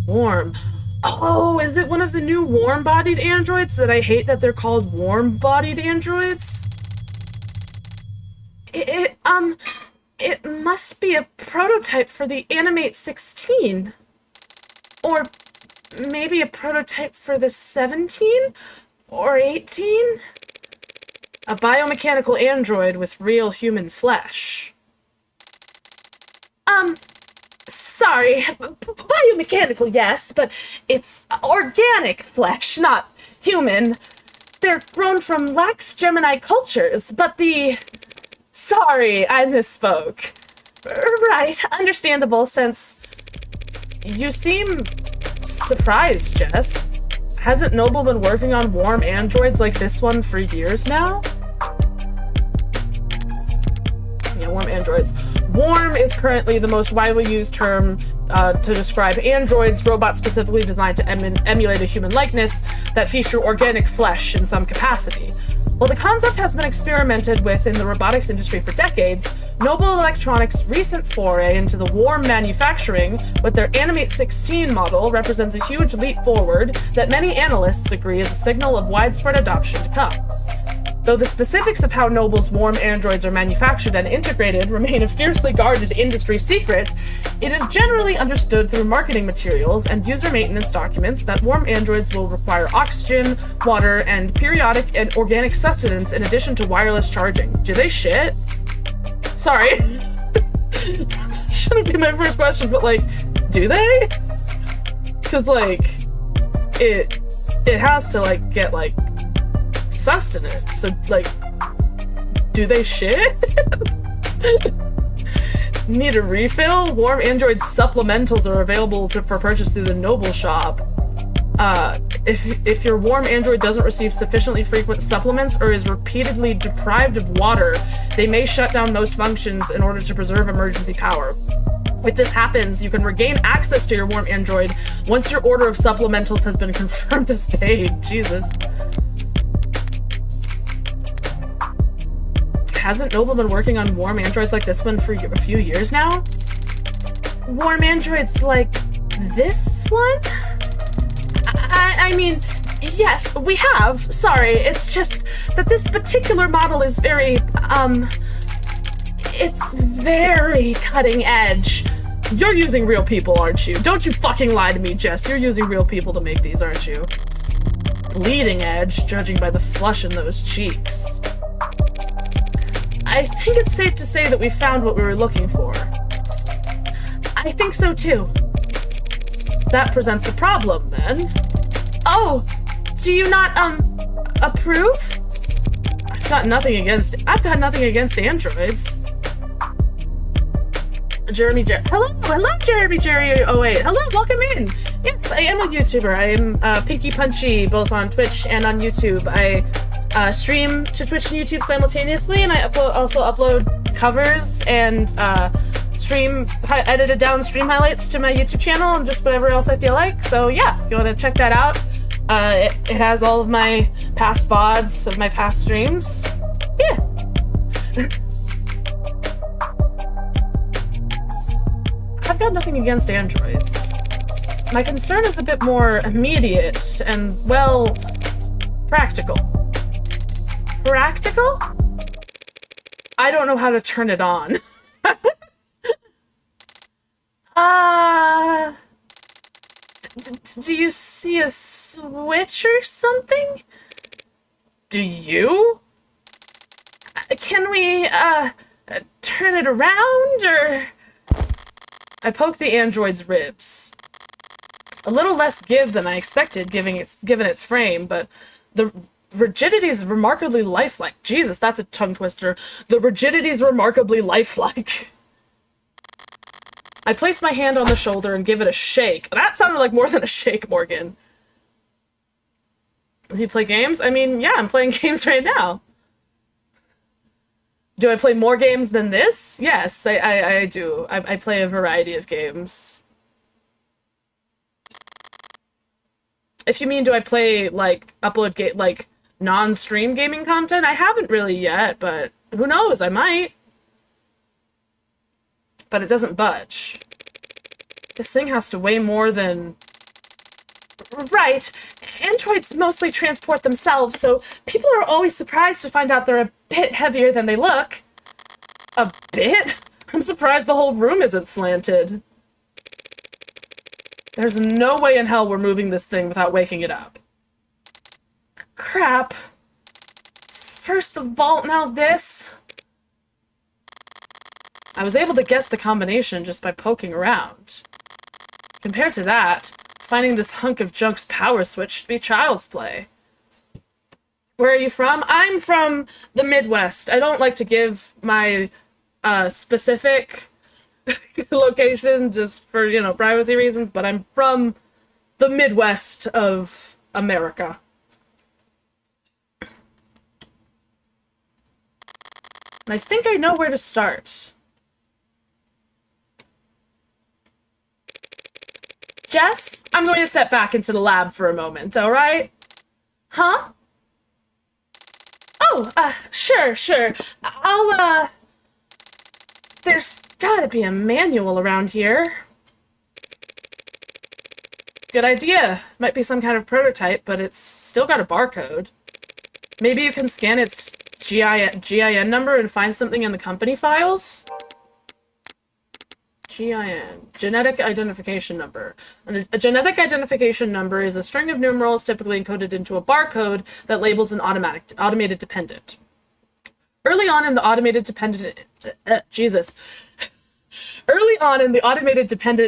Warm. Oh, is it one of the new warm-bodied androids that I hate that they're called warm-bodied androids? It must be a prototype for the Animate 16. Or maybe a prototype for the 17? Or 18? A biomechanical android with real human flesh. Sorry, biomechanical, yes, but it's organic flesh, not human. They're grown from lax Gemini cultures, but Sorry, I misspoke. Right, understandable, since you seem surprised, Jess. Hasn't Noble been working on warm androids like this one for years now? Yeah, warm androids. Warm is currently the most widely used term to describe androids, robots specifically designed to emulate a human likeness that feature organic flesh in some capacity. While the concept has been experimented with in the robotics industry for decades, Noble Electronics' recent foray into the warm manufacturing with their Animate 16 model represents a huge leap forward that many analysts agree is a signal of widespread adoption to come. Though the specifics of how Noble's warm androids are manufactured and integrated remain a fiercely guarded industry secret, it is generally understood through marketing materials and user maintenance documents that warm androids will require oxygen, water, and periodic and organic sustenance in addition to wireless charging. Do they shit? Sorry. Shouldn't be my first question, but like, do they? Because like, it has to like get like sustenance, so like, do they shit? Need a refill? Warm android supplementals are available for purchase through the Noble shop. If your warm android doesn't receive sufficiently frequent supplements or is repeatedly deprived of water, they may shut down most functions in order to preserve emergency power. If this happens, you can regain access to your warm android once your order of supplementals has been confirmed as paid. Jesus. Hasn't Noble been working on warm androids like this one for a few years now? Warm androids like this one? I mean, yes, we have. Sorry, it's just that this particular model is it's very cutting edge. You're using real people, aren't you? Don't you fucking lie to me, Jess. You're using real people to make these, aren't you? Bleeding edge, judging by the flush in those cheeks. I think it's safe to say that we found what we were looking for. I think so too. That presents a problem, then. Oh, do you not, approve? I've got nothing against androids. Hello, Jeremy Jerry 08. Hello, welcome in. Yes, I am a YouTuber. I am Pinky Punchy, both on Twitch and on YouTube. I stream to Twitch and YouTube simultaneously, and I also upload covers and edited down stream highlights to my YouTube channel and just whatever else I feel like. So yeah, if you want to check that out, it has all of my past VODs of my past streams. Yeah. I've got nothing against androids. My concern is a bit more immediate and, well, practical. Practical? I don't know how to turn it on. Do you see a switch or something? Do you? Can we, turn it around, or... I poke the android's ribs. A little less give than I expected, given its frame, but the rigidity is remarkably lifelike. Jesus, that's a tongue twister. The rigidity is remarkably lifelike. I place my hand on the shoulder and give it a shake. That sounded like more than a shake, Morgan. Do you play games? I mean, yeah, I'm playing games right now. Do I play more games than this? Yes, I do. I play a variety of games. If you mean, do I play, like, like, non-stream gaming content? I haven't really yet, but who knows? I might. But it doesn't budge. This thing has to weigh more than... Right. Androids mostly transport themselves, so people are always surprised to find out they're a bit heavier than they look. A bit? I'm surprised the whole room isn't slanted. There's no way in hell we're moving this thing without waking it up. Crap. First the vault, now this. I was able to guess the combination just by poking around. Compared to that, finding this hunk of junk's power switch should be child's play. Where are you from? I'm from the Midwest. I don't like to give my specific location just for, you know, privacy reasons, but I'm from the Midwest of America. And I think I know where to start. Jess, I'm going to step back into the lab for a moment, alright? Huh? Oh, sure. There's gotta be a manual around here. Good idea. Might be some kind of prototype, but it's still got a barcode. Maybe you can scan its GIN number and find something in the company files? GIN. Genetic Identification Number. A genetic identification number is a string of numerals typically encoded into a barcode that labels an automated dependent. Early on in the automated dependent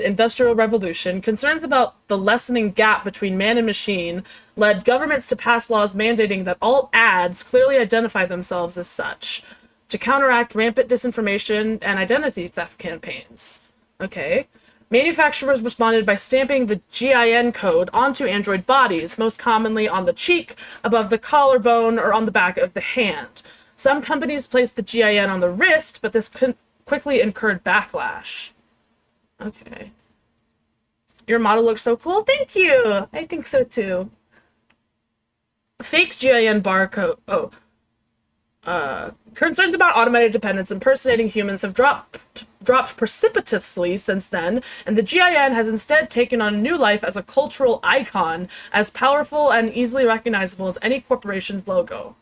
industrial revolution, concerns about the lessening gap between man and machine led governments to pass laws mandating that all ads clearly identify themselves as such, to counteract rampant disinformation and identity theft campaigns. Okay. Manufacturers responded by stamping the GIN code onto android bodies, most commonly on the cheek, above the collarbone, or on the back of the hand. Some companies placed the GIN on the wrist, but this quickly incurred backlash. Okay. Your model looks so cool. Thank you! I think so too. Fake GIN barcode. Concerns about automated dependence impersonating humans have dropped precipitously since then, and the GIN has instead taken on a new life as a cultural icon, as powerful and easily recognizable as any corporation's logo.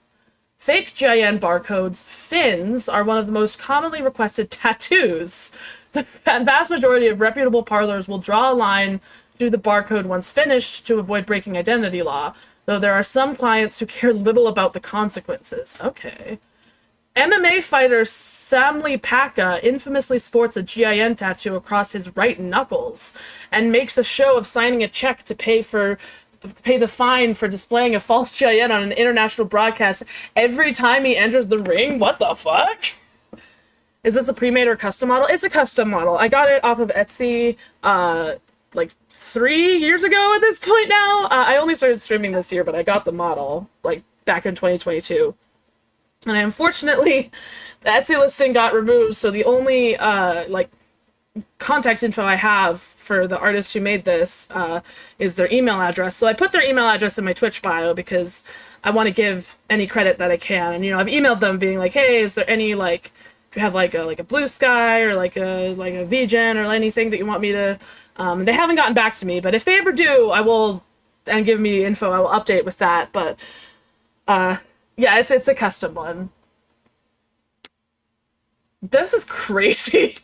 Fake GIN barcodes, fins, are one of the most commonly requested tattoos. The vast majority of reputable parlors will draw a line through the barcode once finished to avoid breaking identity law, though there are some clients who care little about the consequences. Okay. MMA fighter Samli Paka infamously sports a GIN tattoo across his right knuckles and makes a show of signing a check to pay the fine for displaying a false GIN on an international broadcast every time he enters the ring. What the fuck? Is this a pre-made or custom model? It's a custom model. I got it off of Etsy, like 3 years ago at this point now. I only started streaming this year, but I got the model, like, back in 2022. And unfortunately, the Etsy listing got removed, so the only, contact info I have for the artist who made this is their email address. So I put their email address in my Twitch bio because I want to give any credit that I can. And, you know, I've emailed them being like, hey, is there any, like, do you have like a Blue Sky or like a VGen or anything that you want me to, they haven't gotten back to me, but if they ever do, I will, and give me info, I will update with that. But, yeah, it's a custom one. This is crazy.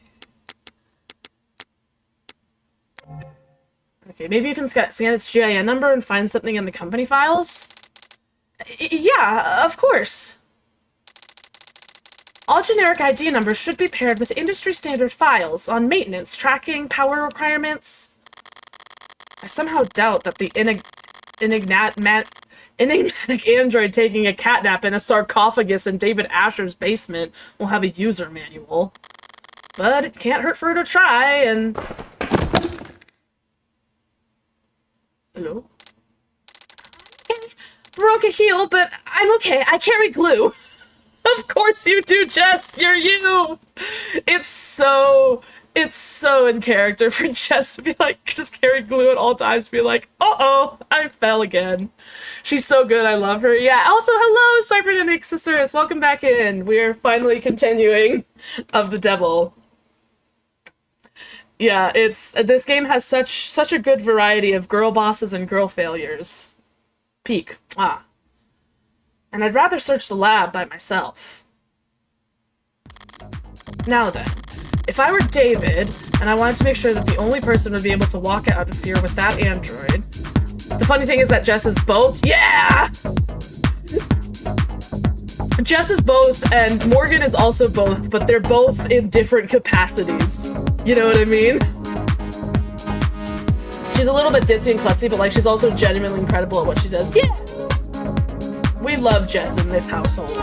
Okay, maybe you can scan its GIN number and find something in the company files? Yeah, of course. All generic ID numbers should be paired with industry standard files on maintenance, tracking, power requirements. I somehow doubt that the enigmatic android taking a catnap in a sarcophagus in David Asher's basement will have a user manual. But it can't hurt for her to try, and... Hello? Okay. Broke a heel, but I'm okay. I carry glue. Of course you do, Jess. You're you. It's so in character for Jess to be like, just carry glue at all times, be like, uh-oh, I fell again. She's so good. I love her. Yeah. Also, hello, Cybernetics Sisters. Welcome back in. We're finally continuing of the devil. Yeah, this game has such a good variety of girl bosses and girl failures. Peak. Ah. And I'd rather search the lab by myself. Now then, if I were David, and I wanted to make sure that the only person would be able to walk out of here with that android... The funny thing is that Jess is both. Yeah! Jess is both, and Morgan is also both, but they're both in different capacities. You know what I mean? She's a little bit ditzy and klutzy, but like she's also genuinely incredible at what she does. Yeah! We love Jess in this household.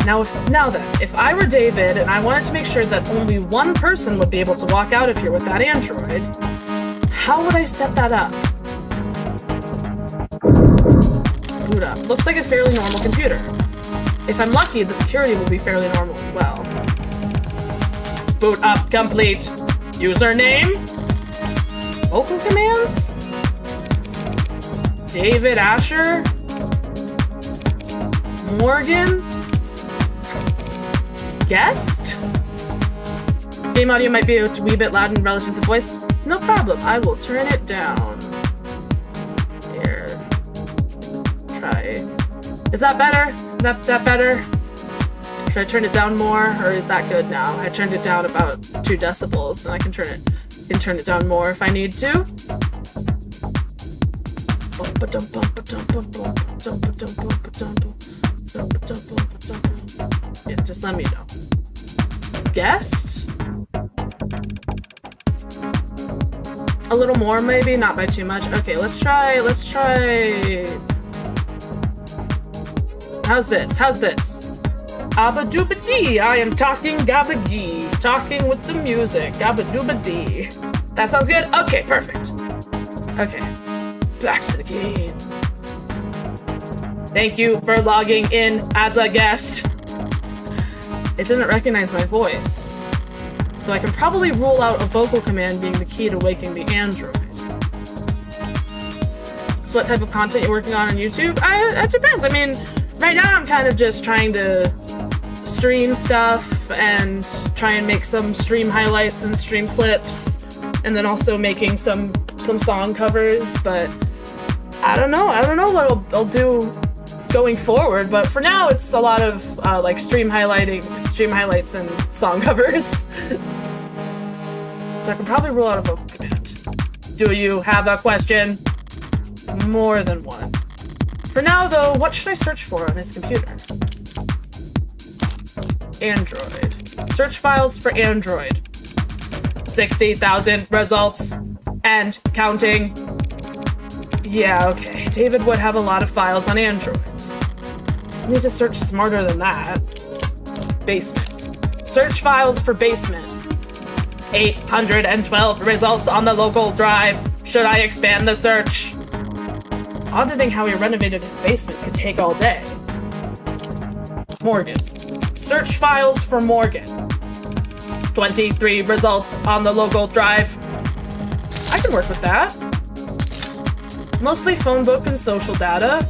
Now then, if I were David and I wanted to make sure that only one person would be able to walk out of here with that android, how would I set that up? Boot up. Looks like a fairly normal computer. If I'm lucky, the security will be fairly normal as well. Boot up complete. Username? Vocal commands? David Asher? Morgan? Guest? Game audio might be a wee bit loud and relative to voice. No problem, I will turn it down. Here. Try. Is that better? That better? Should I turn it down more, or is that good now? I turned it down about 2 decibels, and I can turn it down more if I need to. Yeah, just let me know. Guest? A little more, maybe? Not by too much. Okay, let's try... How's this? Abba dooba dee, I am talking gabba gee. Talking with the music, gabba dooba dee. That sounds good? Okay, perfect. Okay, back to the game. Thank you for logging in as a guest. It didn't recognize my voice. So I can probably rule out a vocal command being the key to waking the android. So what type of content you're working on YouTube? It depends. I mean, right now I'm kind of just trying to stream stuff and try and make some stream highlights and stream clips, and then also making some song covers, but I don't know what I'll do going forward, but for now it's a lot of like stream highlights and song covers. So I can probably rule out a vocal command. Do you have a question? More than one. For now though, what should I search for on his computer? Android. Search files for Android. 60,000 results and counting. Yeah, okay. David would have a lot of files on Androids. I need to search smarter than that. Basement. Search files for basement. 812 results on the local drive. Should I expand the search? Odd to think how he renovated his basement could take all day. Morgan. Search files for Morgan. 23 results on the local drive. I can work with that. Mostly phone book and social data,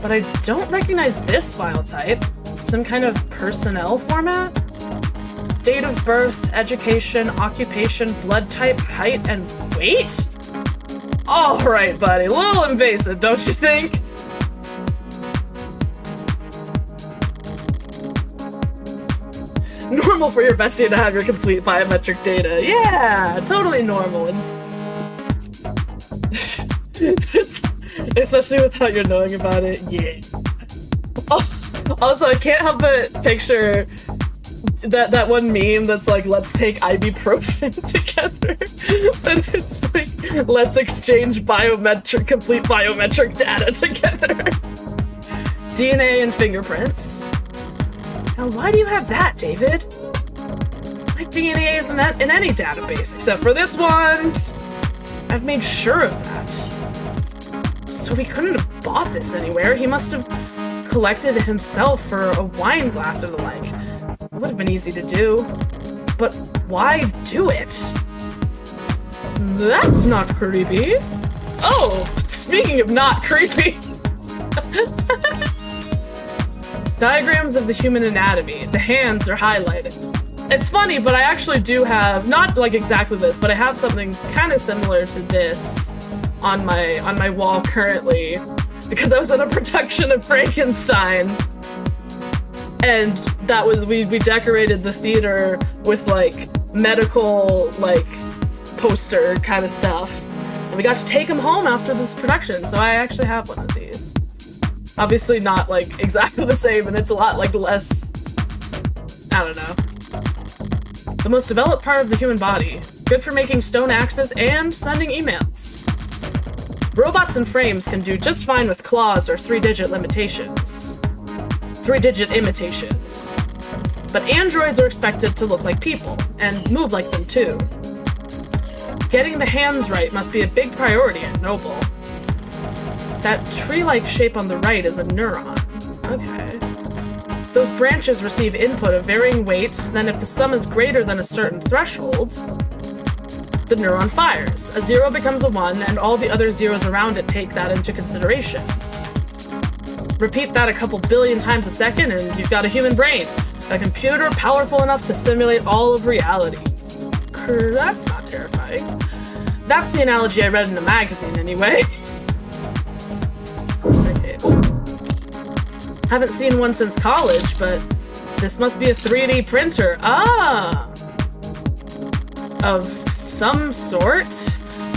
but I don't recognize this file type. Some kind of personnel format? Date of birth, education, occupation, blood type, height, and weight? All right, buddy. A little invasive, don't you think? Normal for your bestie to have your complete biometric data. Yeah, totally normal. And especially without your knowing about it. Yeah. Also, I can't help but picture that one meme that's like, let's take ibuprofen together, but it's like, let's exchange complete biometric data together. DNA and fingerprints. Now, why do you have that, David? My DNA isn't in any database except for this one. I've made sure of that. So he couldn't have bought this anywhere. He must have collected it himself for a wine glass or the like. It would have been easy to do, but why do it? That's not creepy. Oh, speaking of not creepy. Diagrams of the human anatomy. The hands are highlighted. It's funny, but I actually do have, not like exactly this, but I have something kind of similar to this on my wall currently, because I was in a production of Frankenstein. And that was, we decorated the theater with like medical, like poster kind of stuff. And we got to take them home after this production. So I actually have one of these. Obviously not like exactly the same, and it's a lot like less, I don't know. The most developed part of the human body. Good for making stone axes and sending emails. Robots and frames can do just fine with claws or 3-digit imitations. But androids are expected to look like people, and move like them too. Getting the hands right must be a big priority at Noble. That tree-like shape on the right is a neuron. Okay. Those branches receive input of varying weights, then if the sum is greater than a certain threshold, the neuron fires. A 0 becomes a 1, and all the other zeros around it take that into consideration. Repeat that a couple billion times a second, and you've got a human brain. A computer powerful enough to simulate all of reality. That's not terrifying. That's the analogy I read in a magazine, anyway. Okay. Oh. Haven't seen one since college, but this must be a 3D printer. Ah! Of some sort?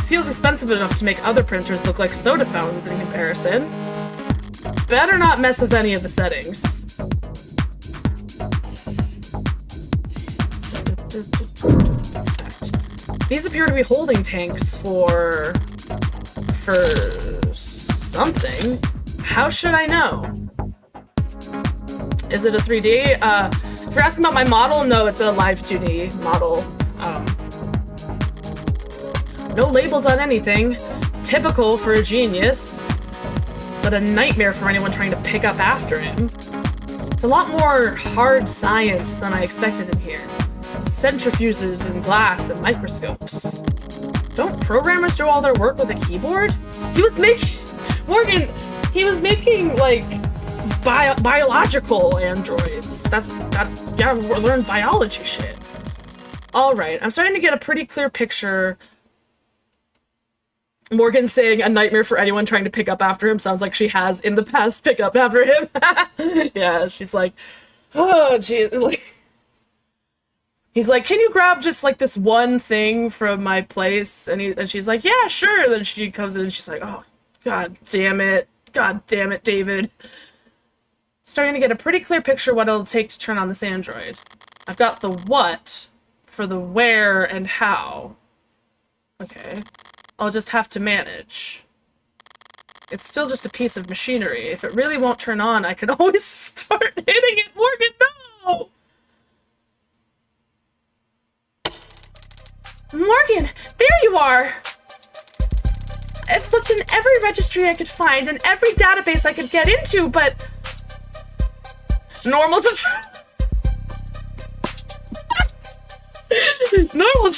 Feels expensive enough to make other printers look like soda fountains in comparison. Better not mess with any of the settings. These appear to be holding tanks for something. How should I know? Is it a 3D? If you're asking about my model, no, it's a live 2D model. No labels on anything. Typical for a genius, but a nightmare for anyone trying to pick up after him. It's a lot more hard science than I expected in here. Centrifuges and glass and microscopes. Don't programmers do all their work with a keyboard? He was making like biological androids. Yeah, learn biology shit. All right, I'm starting to get a pretty clear picture. Morgan saying a nightmare for anyone trying to pick up after him sounds like she has in the past picked up after him. Yeah, she's like, oh, gee, like. He's like, can you grab just like this one thing from my place? And she's like, yeah, sure. Then she comes in and she's like, oh, God damn it, David. Starting to get a pretty clear picture what it'll take to turn on this android. I've got the what for the where and how. Okay. I'll just have to manage. It's still just a piece of machinery. If it really won't turn on, I can always start hitting it. Morgan, no! Morgan, there you are! I've looked in every registry I could find and every database I could get into, but... Normal to... Normal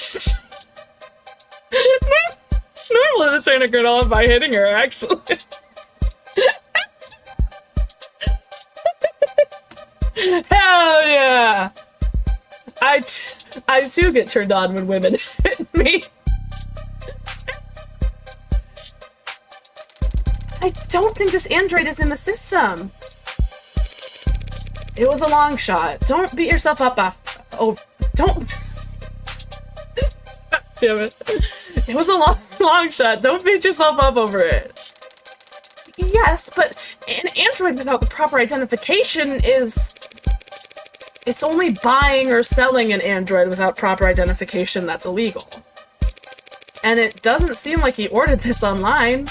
normal to turn a girl on by hitting her, actually. Hell yeah! I too get turned on when women hit me. I don't think this android is in the system. It was a long shot. Don't beat yourself up don't. Damn it. It was a long shot. Don't beat yourself up over it. Yes, but an android without the proper identification is... It's only buying or selling an android without proper identification that's illegal. And it doesn't seem like he ordered this online.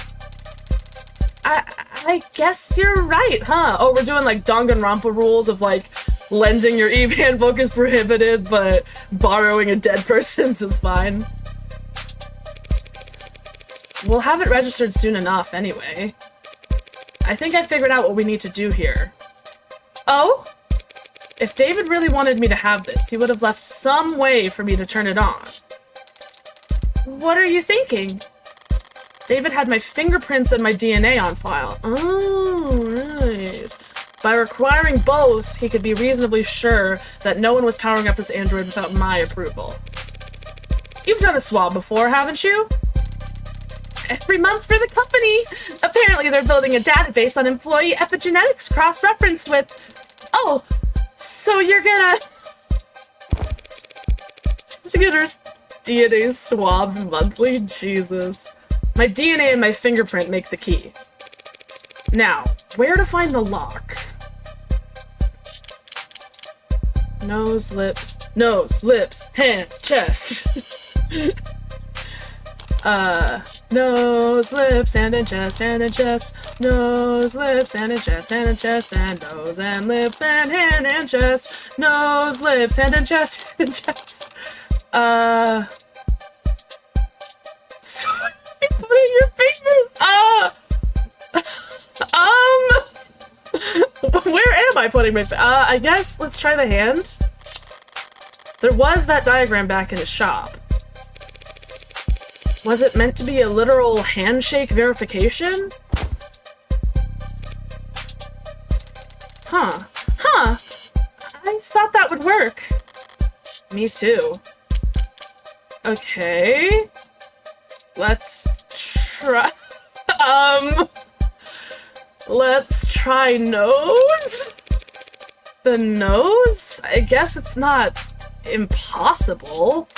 I guess you're right, huh? Oh, we're doing like Danganronpa rules of like lending your Evan book is prohibited, but borrowing a dead person's is fine. We'll have it registered soon enough anyway. I think I figured out what we need to do here. Oh? If David really wanted me to have this, he would have left some way for me to turn it on. What are you thinking? David had my fingerprints and my DNA on file. Oh, right. By requiring both, he could be reasonably sure that no one was powering up this android without my approval. You've done a swab before, haven't you? Every month for the company. Apparently they're building a database on employee epigenetics cross-referenced with... Oh, so you're gonna... Just get her DNA swabbed monthly? Jesus. My DNA and my fingerprint make the key. Now, where to find the lock? Nose, lips, hand, chest. Nose, lips, hand and chest, hand and chest. Nose, lips, hand and chest, hand and chest, and nose and lips and hand and chest. Nose, lips, hand and chest, hand and chest. So you put in your fingers. Where am I putting my I guess let's try the hand. There was that diagram back in his shop. Was it meant to be a literal handshake verification? Huh. I thought that would work. Me too. Okay. Let's try... Let's try nose? The nose? I guess it's not impossible.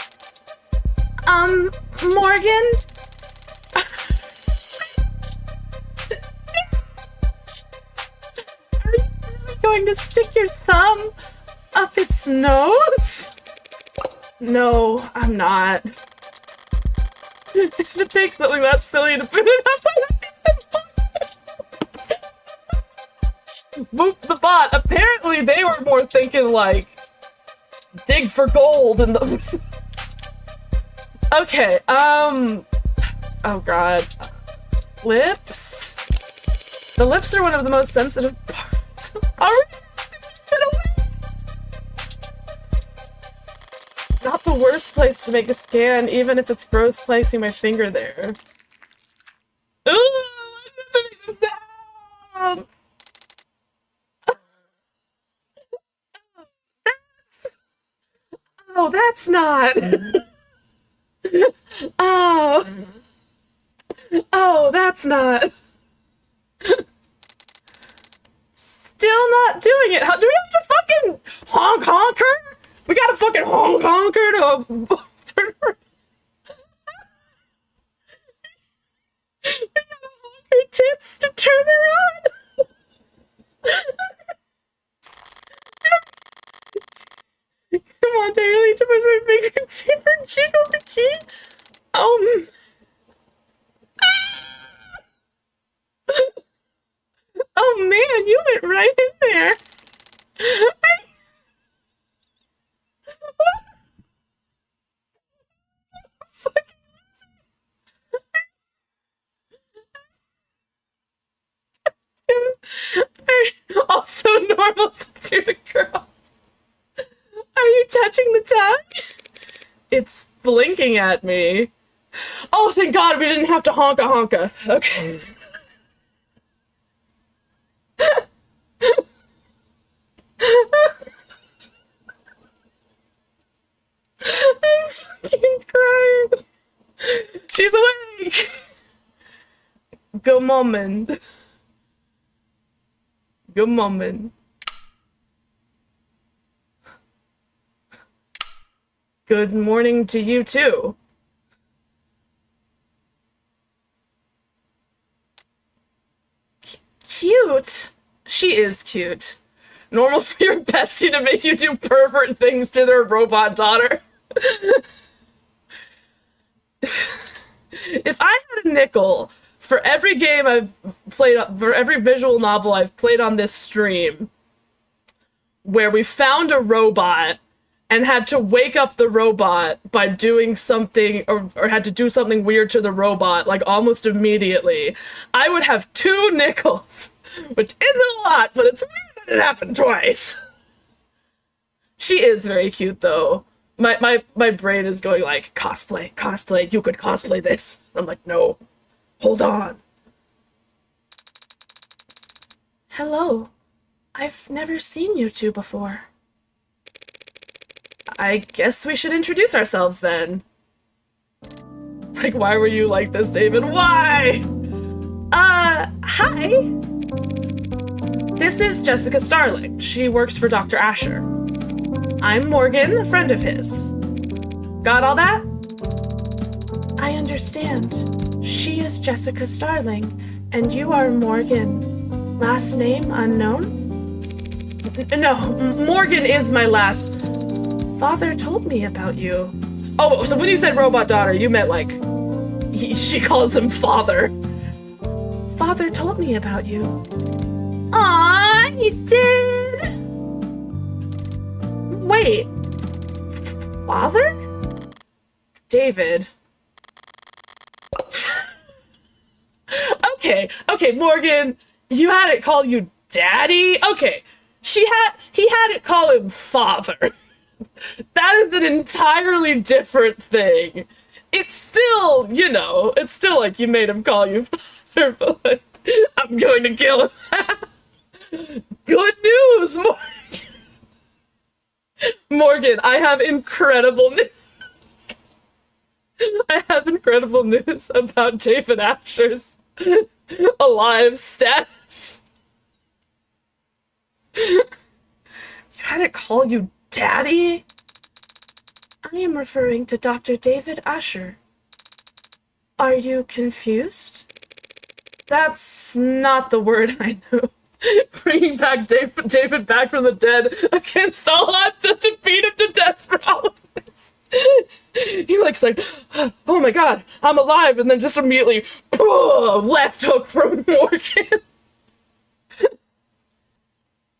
Morgan? Are you really going to stick your thumb up its nose? No, I'm not. If it takes something that silly to put it up, Boop the bot. Apparently they were more thinking like dig for gold and the okay, oh god. Lips? The lips are one of the most sensitive parts. Not the worst place to make a scan, even if it's gross placing my finger there. Ooh, I have to make the sound. Oh, that's not. Oh, that's not. Still not doing it. How do we have to fucking honker? We gotta fucking honker to turn around. We gotta honk her tits to turn around. Come on, do I really need to push my finger deeper and jiggle the key? Oh man, you went right in there. Also normal to do the girls. Are you touching the tongue? It's blinking at me. Oh, thank God we didn't have to honka honka. Okay. I'm fucking crying. She's awake. Good moment. Good moment. Good morning to you too. Cute. She is cute. Normal for your bestie to make you do pervert things to their robot daughter. If I had a nickel for every game I've played, for every visual novel I've played on this stream, where we found a robot and had to wake up the robot by doing something, or had to do something weird to the robot, like almost immediately, I would have 2 nickels, which isn't a lot, but it's weird that it happened twice. She is very cute, though. My brain is going like, cosplay, you could cosplay this. I'm like, no, hold on. Hello. I've never seen you two before. I guess we should introduce ourselves then. Like, why were you like this, David? Why? Hi. This is Jessica Starling. She works for Dr. Asher. I'm Morgan, a friend of his. Got all that? I understand. She is Jessica Starling, and you are Morgan. Last name unknown? No, Morgan is my last. Father told me about you. Oh, so when you said robot daughter, you meant like, she calls him father. Father told me about you. Aw, he did? Wait. Father? David. Okay, Morgan, you had it call you daddy? Okay, he had it call him father. That is an entirely different thing. It's still, it's still like you made him call you father, but like, I'm going to kill him. Good news, Morgan. Morgan, I have incredible news. I have incredible news about David Asher's alive status. You had it call you Daddy? I am referring to Dr. David Asher. Are you confused? That's not the word I know. Bringing back David back from the dead against all odds just to beat him to death for all of this. He looks like, oh my god, I'm alive, and then just immediately, left hook from Morgan.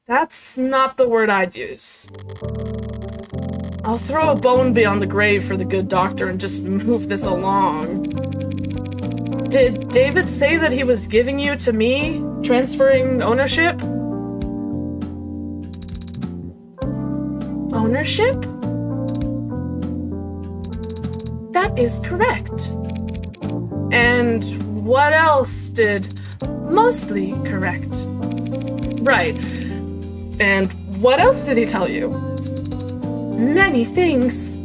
That's not the word I'd use. I'll throw a bone beyond the grave for the good doctor and just move this along. Did David say that he was giving you to me? Transferring ownership? Ownership? That is correct. And what else did... Mostly correct. Right. And what else did he tell you? Many things.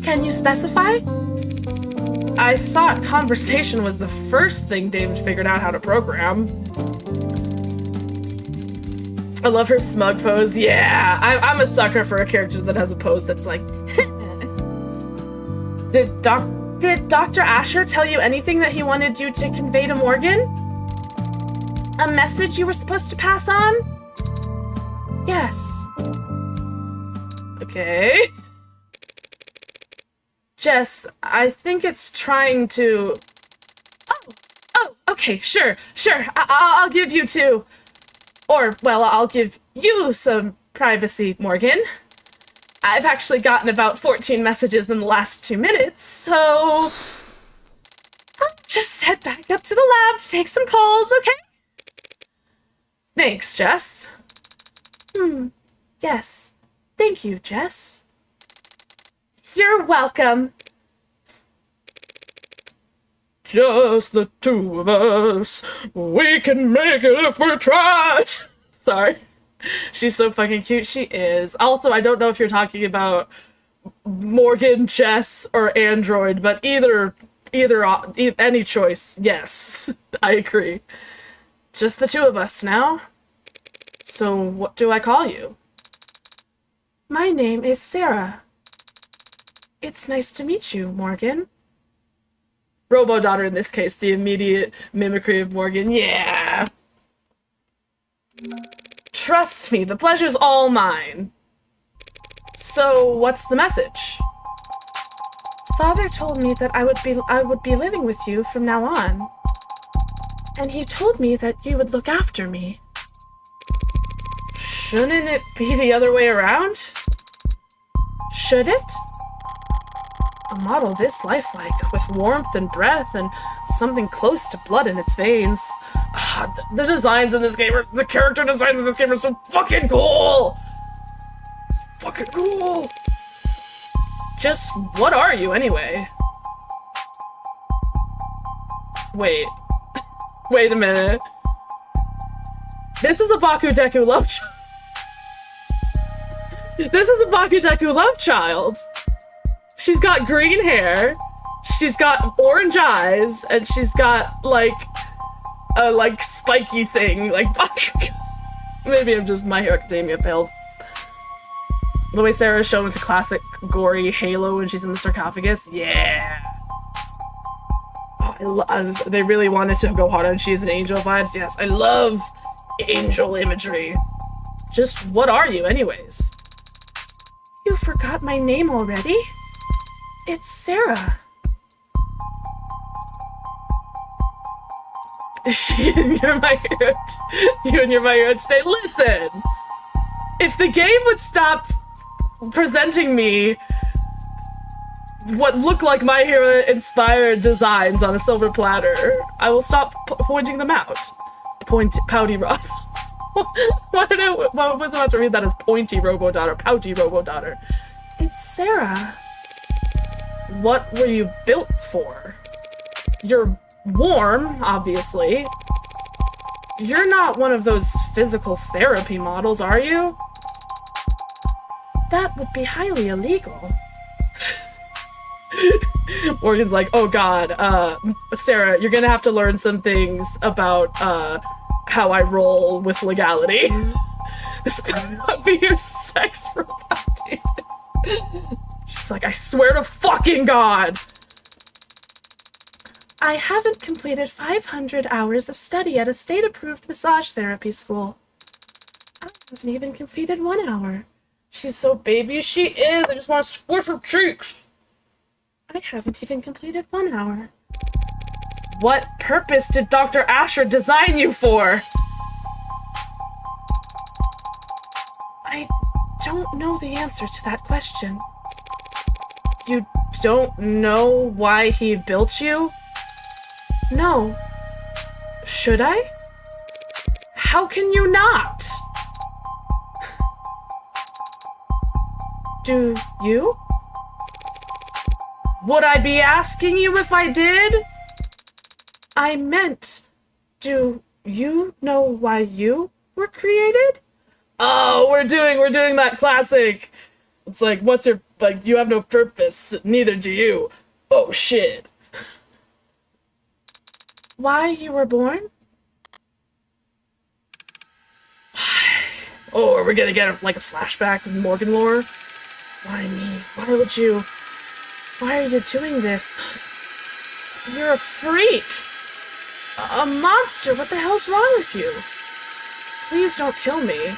Can you specify? I thought conversation was the first thing David figured out how to program. I love her smug pose. Yeah, I'm a sucker for a character that has a pose that's like... Did Dr. Asher tell you anything that he wanted you to convey to Morgan? A message you were supposed to pass on? Yes. Okay. Jess, I think it's trying to... Oh, okay, sure. I'll give you two. Or, well, I'll give you some privacy, Morgan. I've actually gotten about 14 messages in the last 2 minutes, so... I'll just head back up to the lab to take some calls, okay? Thanks, Jess. Yes. Thank you, Jess. You're welcome. Just the two of us. We can make it if we try. Sorry. She's so fucking cute. She is. Also, I don't know if you're talking about Morgan, Jess, or Android, but any choice, yes. I agree. Just the two of us now? So what do I call you? My name is Sarah. It's nice to meet you, Morgan. Robo-daughter in this case, the immediate mimicry of Morgan. Yeah! Trust me, the pleasure's all mine. So, what's the message? Father told me that I would be living with you from now on. And he told me that you would look after me. Shouldn't it be the other way around? Should it? A model this lifelike, with warmth and breath and something close to blood in its veins. The designs in this game the character designs in this game are so fucking cool! Fucking cool! Just, what are you anyway? Wait. Wait a minute. This is a Bakudeku love child. This is a Bakudeku love child. She's got green hair, she's got orange eyes, and she's got, like, a, like, spiky thing, like, maybe I'm just My Hero Academia failed. The way Sarah is shown with the classic gory halo when she's in the sarcophagus, yeah. Oh, they really wanted to go hard on She is an Angel vibes, yes, I love angel imagery. Just, what are you, anyways? You forgot my name already? It's Sarah. You're my hero. You and you're my hero today. Listen! If the game would stop presenting me what look like My Hero inspired designs on a silver platter, I will stop pointing them out. Pouty Rob. Why was I about to read that as pointy robo-daughter? Pouty robo-daughter. It's Sarah. What were you built for? You're warm, obviously. You're not one of those physical therapy models, are you? That would be highly illegal. Morgan's like, oh god, Sarah, you're gonna have to learn some things about, how I roll with legality. This might not be your sex robot, dude. She's like, I swear to fucking God! I haven't completed 500 hours of study at a state-approved massage therapy school. I haven't even completed 1 hour. She's so baby she is, I just want to squish her cheeks. I haven't even completed 1 hour. What purpose did Dr. Asher design you for? I don't know the answer to that question. You don't know why he built you? No. Should I? How can you not? Do you? Would I be asking you if I did? I meant, do you know why you were created? Oh, we're doing that classic. It's like, what's your, like, you have no purpose, neither do you. Oh, shit. Why you were born? Oh, are we gonna get like a flashback of Morgan lore? Why me? Why are you doing this? You're a freak. A monster, what the hell's wrong with you? Please don't kill me.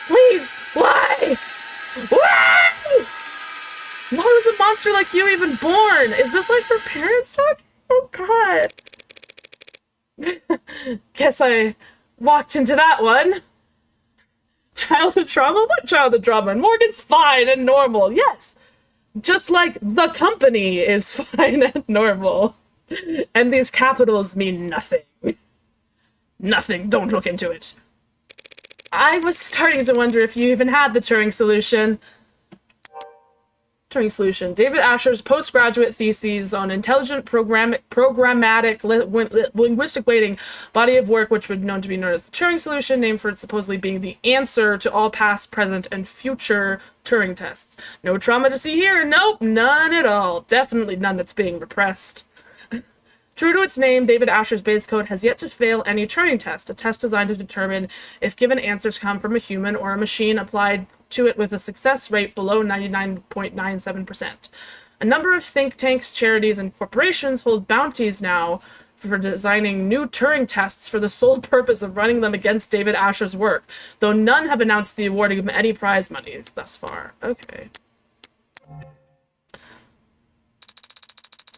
Please, why? Why? Why was a monster like you even born? Is this like her parents talking? Oh god. Guess I walked into that one. Childhood trauma? What childhood trauma? Morgan's fine and normal, yes. Just like the company is fine and normal. And these capitals mean nothing. Nothing, don't look into it. I was starting to wonder if you even had the Turing solution. Turing solution. David Asher's postgraduate thesis on intelligent programmatic linguistic weighting, body of work which would known to be known as the Turing solution, named for it supposedly being the answer to all past, present, and future Turing tests. No trauma to see here. Nope, none at all. Definitely none that's being repressed. True to its name, David Asher's base code has yet to fail any Turing test, a test designed to determine if given answers come from a human or a machine applied to it with a success rate below 99.97%. A number of think tanks, charities, and corporations hold bounties now for designing new Turing tests for the sole purpose of running them against David Asher's work, though none have announced the awarding of any prize money thus far. Okay.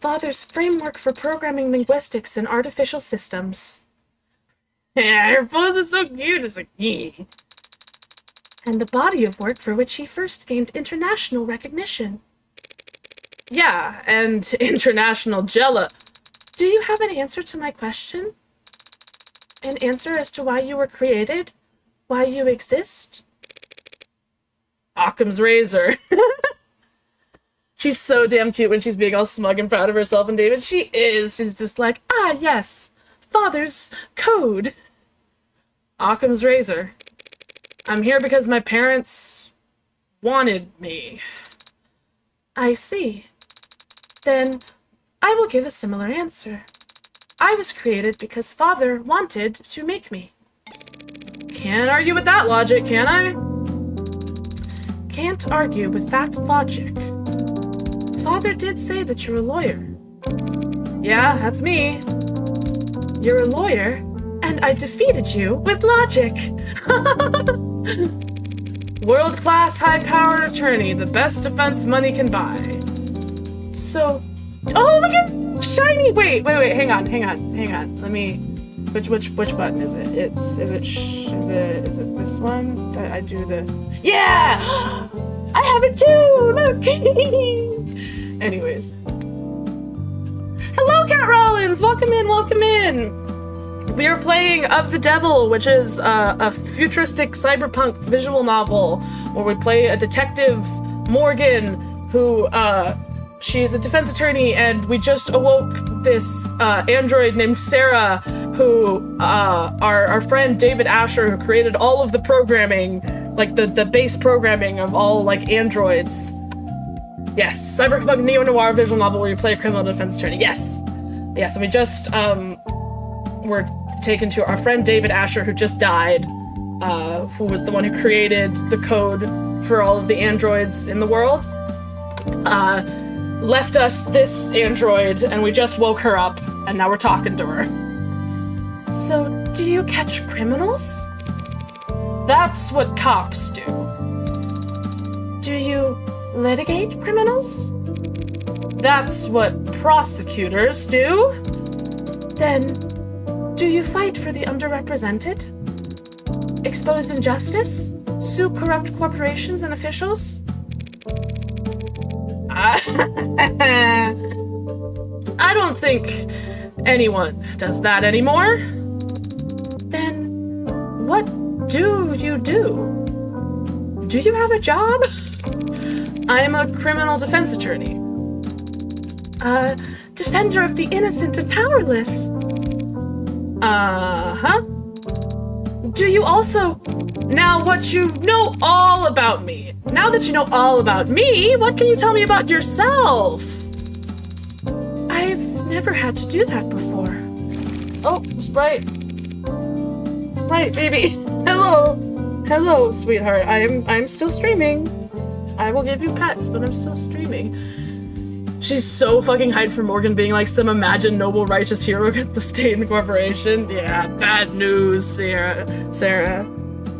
Father's framework for programming linguistics and artificial systems. Yeah, her pose is so cute. It's like, yeah. And the body of work for which he first gained international recognition. Yeah, and international Jella. Do you have an answer to my question? An answer as to why you were created? Why you exist? Occam's razor. She's so damn cute when she's being all smug and proud of herself, and David, she is. She's just like, ah, yes, father's code. Occam's razor. I'm here because my parents wanted me. I see. Then I will give a similar answer. I was created because father wanted to make me. Can't argue with that logic, can I? Can't argue with that logic. Father did say that you're a lawyer. Yeah, that's me. You're a lawyer, and I defeated you with logic. World-class, high-powered attorney, the best defense money can buy. So, oh, look at shiny. Wait, hang on. Let me. Which button is it? Is it this one? I do the. Yeah, I have it too. Look. Anyways. Hello, Cat Rollins! Welcome in! We are playing Of the Devil, which is a futuristic cyberpunk visual novel where we play a detective, Morgan, who, she's a defense attorney, and we just awoke this android named Sarah, who our friend David Asher, who created all of the programming, like the base programming of all, like, androids. Yes, cyberpunk neo-noir visual novel where you play a criminal defense attorney. Yes, and we just were taken to our friend David Asher, who just died, who was the one who created the code for all of the androids in the world. Left us this android, and we just woke her up, and now we're talking to her. So, do you catch criminals? That's what cops do. Do you litigate criminals? That's what prosecutors do. Then, do you fight for the underrepresented? Expose injustice? Sue corrupt corporations and officials? I don't think anyone does that anymore. Then, what do you do? Do you have a job? I am a criminal defense attorney. Defender of the innocent and powerless. Uh-huh. Do you also... Now what you know all about me. Now that you know all about me, what can you tell me about yourself? I've never had to do that before. Oh, Sprite. Sprite, baby. Hello, sweetheart. I'm still streaming. I will give you pets, but I'm still streaming. She's so fucking hyped for Morgan being like some imagined noble righteous hero against the state and corporation. Yeah, bad news, Sarah.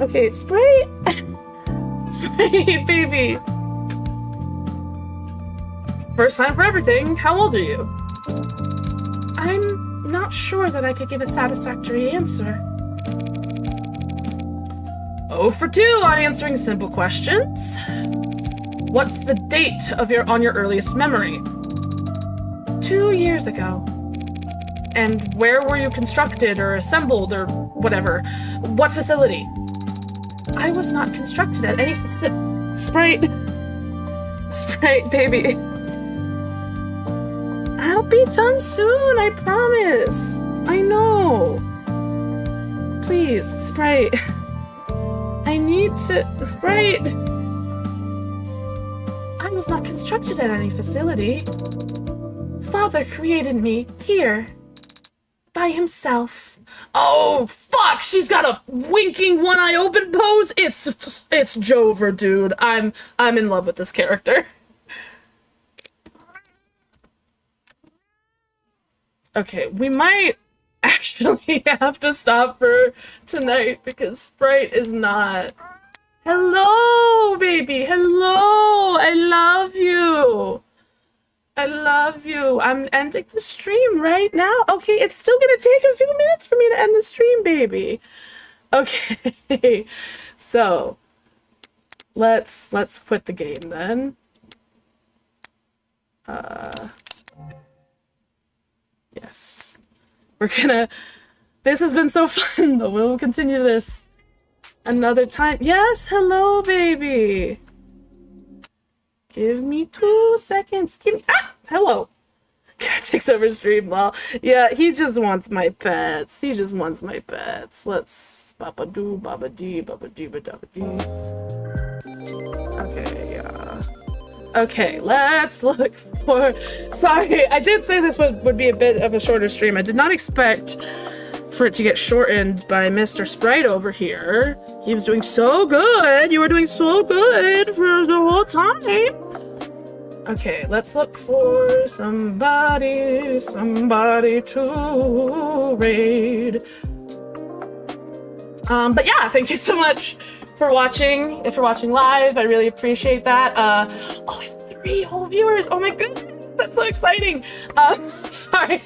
Okay, Sprite. Sprite, baby. First time for everything. How old are you? I'm not sure that I could give a satisfactory answer. 0 for 2 on answering simple questions. What's the date of on your earliest memory? 2 years ago. And where were you constructed or assembled or whatever? What facility? I was not constructed at any Sprite. Sprite, baby. I'll be done soon, I promise. I know. Please, Sprite. I need to... Sprite! I was not constructed at any facility. Father created me here. By himself. Oh, fuck! She's got a winking one eye open pose! It's Jover, dude. I'm in love with this character. Okay, we might actually have to stop for tonight because Sprite is not... Hello, baby! Hello! I love you! I love you. I'm ending the stream right now. Okay, it's still gonna take a few minutes for me to end the stream, baby. Okay, so let's quit the game then. Yes. We're gonna... This has been so fun, though. We'll continue this another time. Yes, hello, baby. Give me 2 seconds. Give me... Ah! Hello. Takes over stream. Well, yeah, he just wants my pets. He just wants my pets. Let's... Baba-doo, baba-dee, baba-dee, ba-da-ba-dee. Okay, okay, let's look for... Sorry, I did say this would be a bit of a shorter stream. I did not expect for it to get shortened by Mr. Sprite over here. He was doing so good. You were doing so good for the whole time. Okay, let's look for somebody to raid. But yeah, thank you so much for watching. If you're watching live, I really appreciate that. Oh, I have 3 whole viewers. Oh my goodness, that's so exciting. Sorry.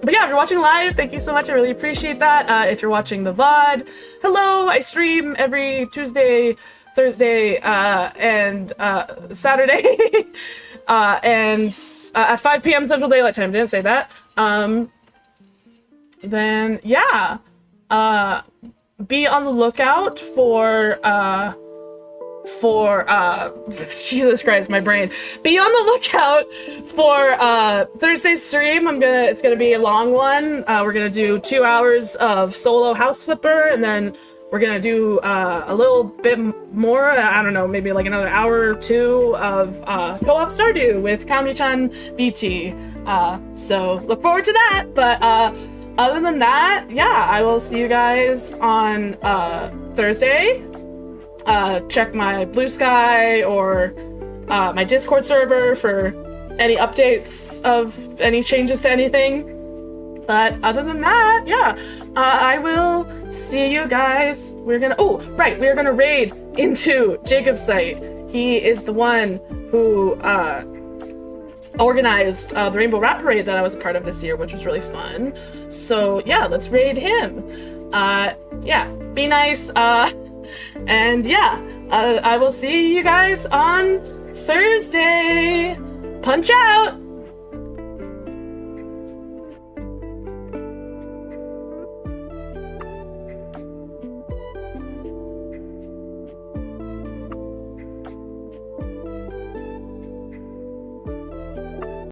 But yeah, if you're watching live, thank you so much. I really appreciate that. If you're watching the VOD, hello. I stream every Tuesday, Thursday, and Saturday, and at 5 p.m. Central Daylight Time. Didn't say that. Then yeah, be on the lookout for Jesus Christ, my brain. Be on the lookout for Thursday's stream. It's gonna be a long one. We're gonna do 2 hours of solo House Flipper, and then we're gonna do a little bit more, I don't know, maybe like another hour or 2 of co-op Stardew with Kami-chan VT. So look forward to that. But other than that, yeah, I will see you guys on Thursday. Check my Blue Sky or my Discord server for any updates of any changes to anything. But other than that, yeah, I will see you guys. We're gonna raid into Jacob's site. He is the one who organized the Rainbow Rap Parade that I was a part of this year, which was really fun. So yeah, let's raid him. Yeah, be nice. And yeah, I will see you guys on Thursday. Punch out!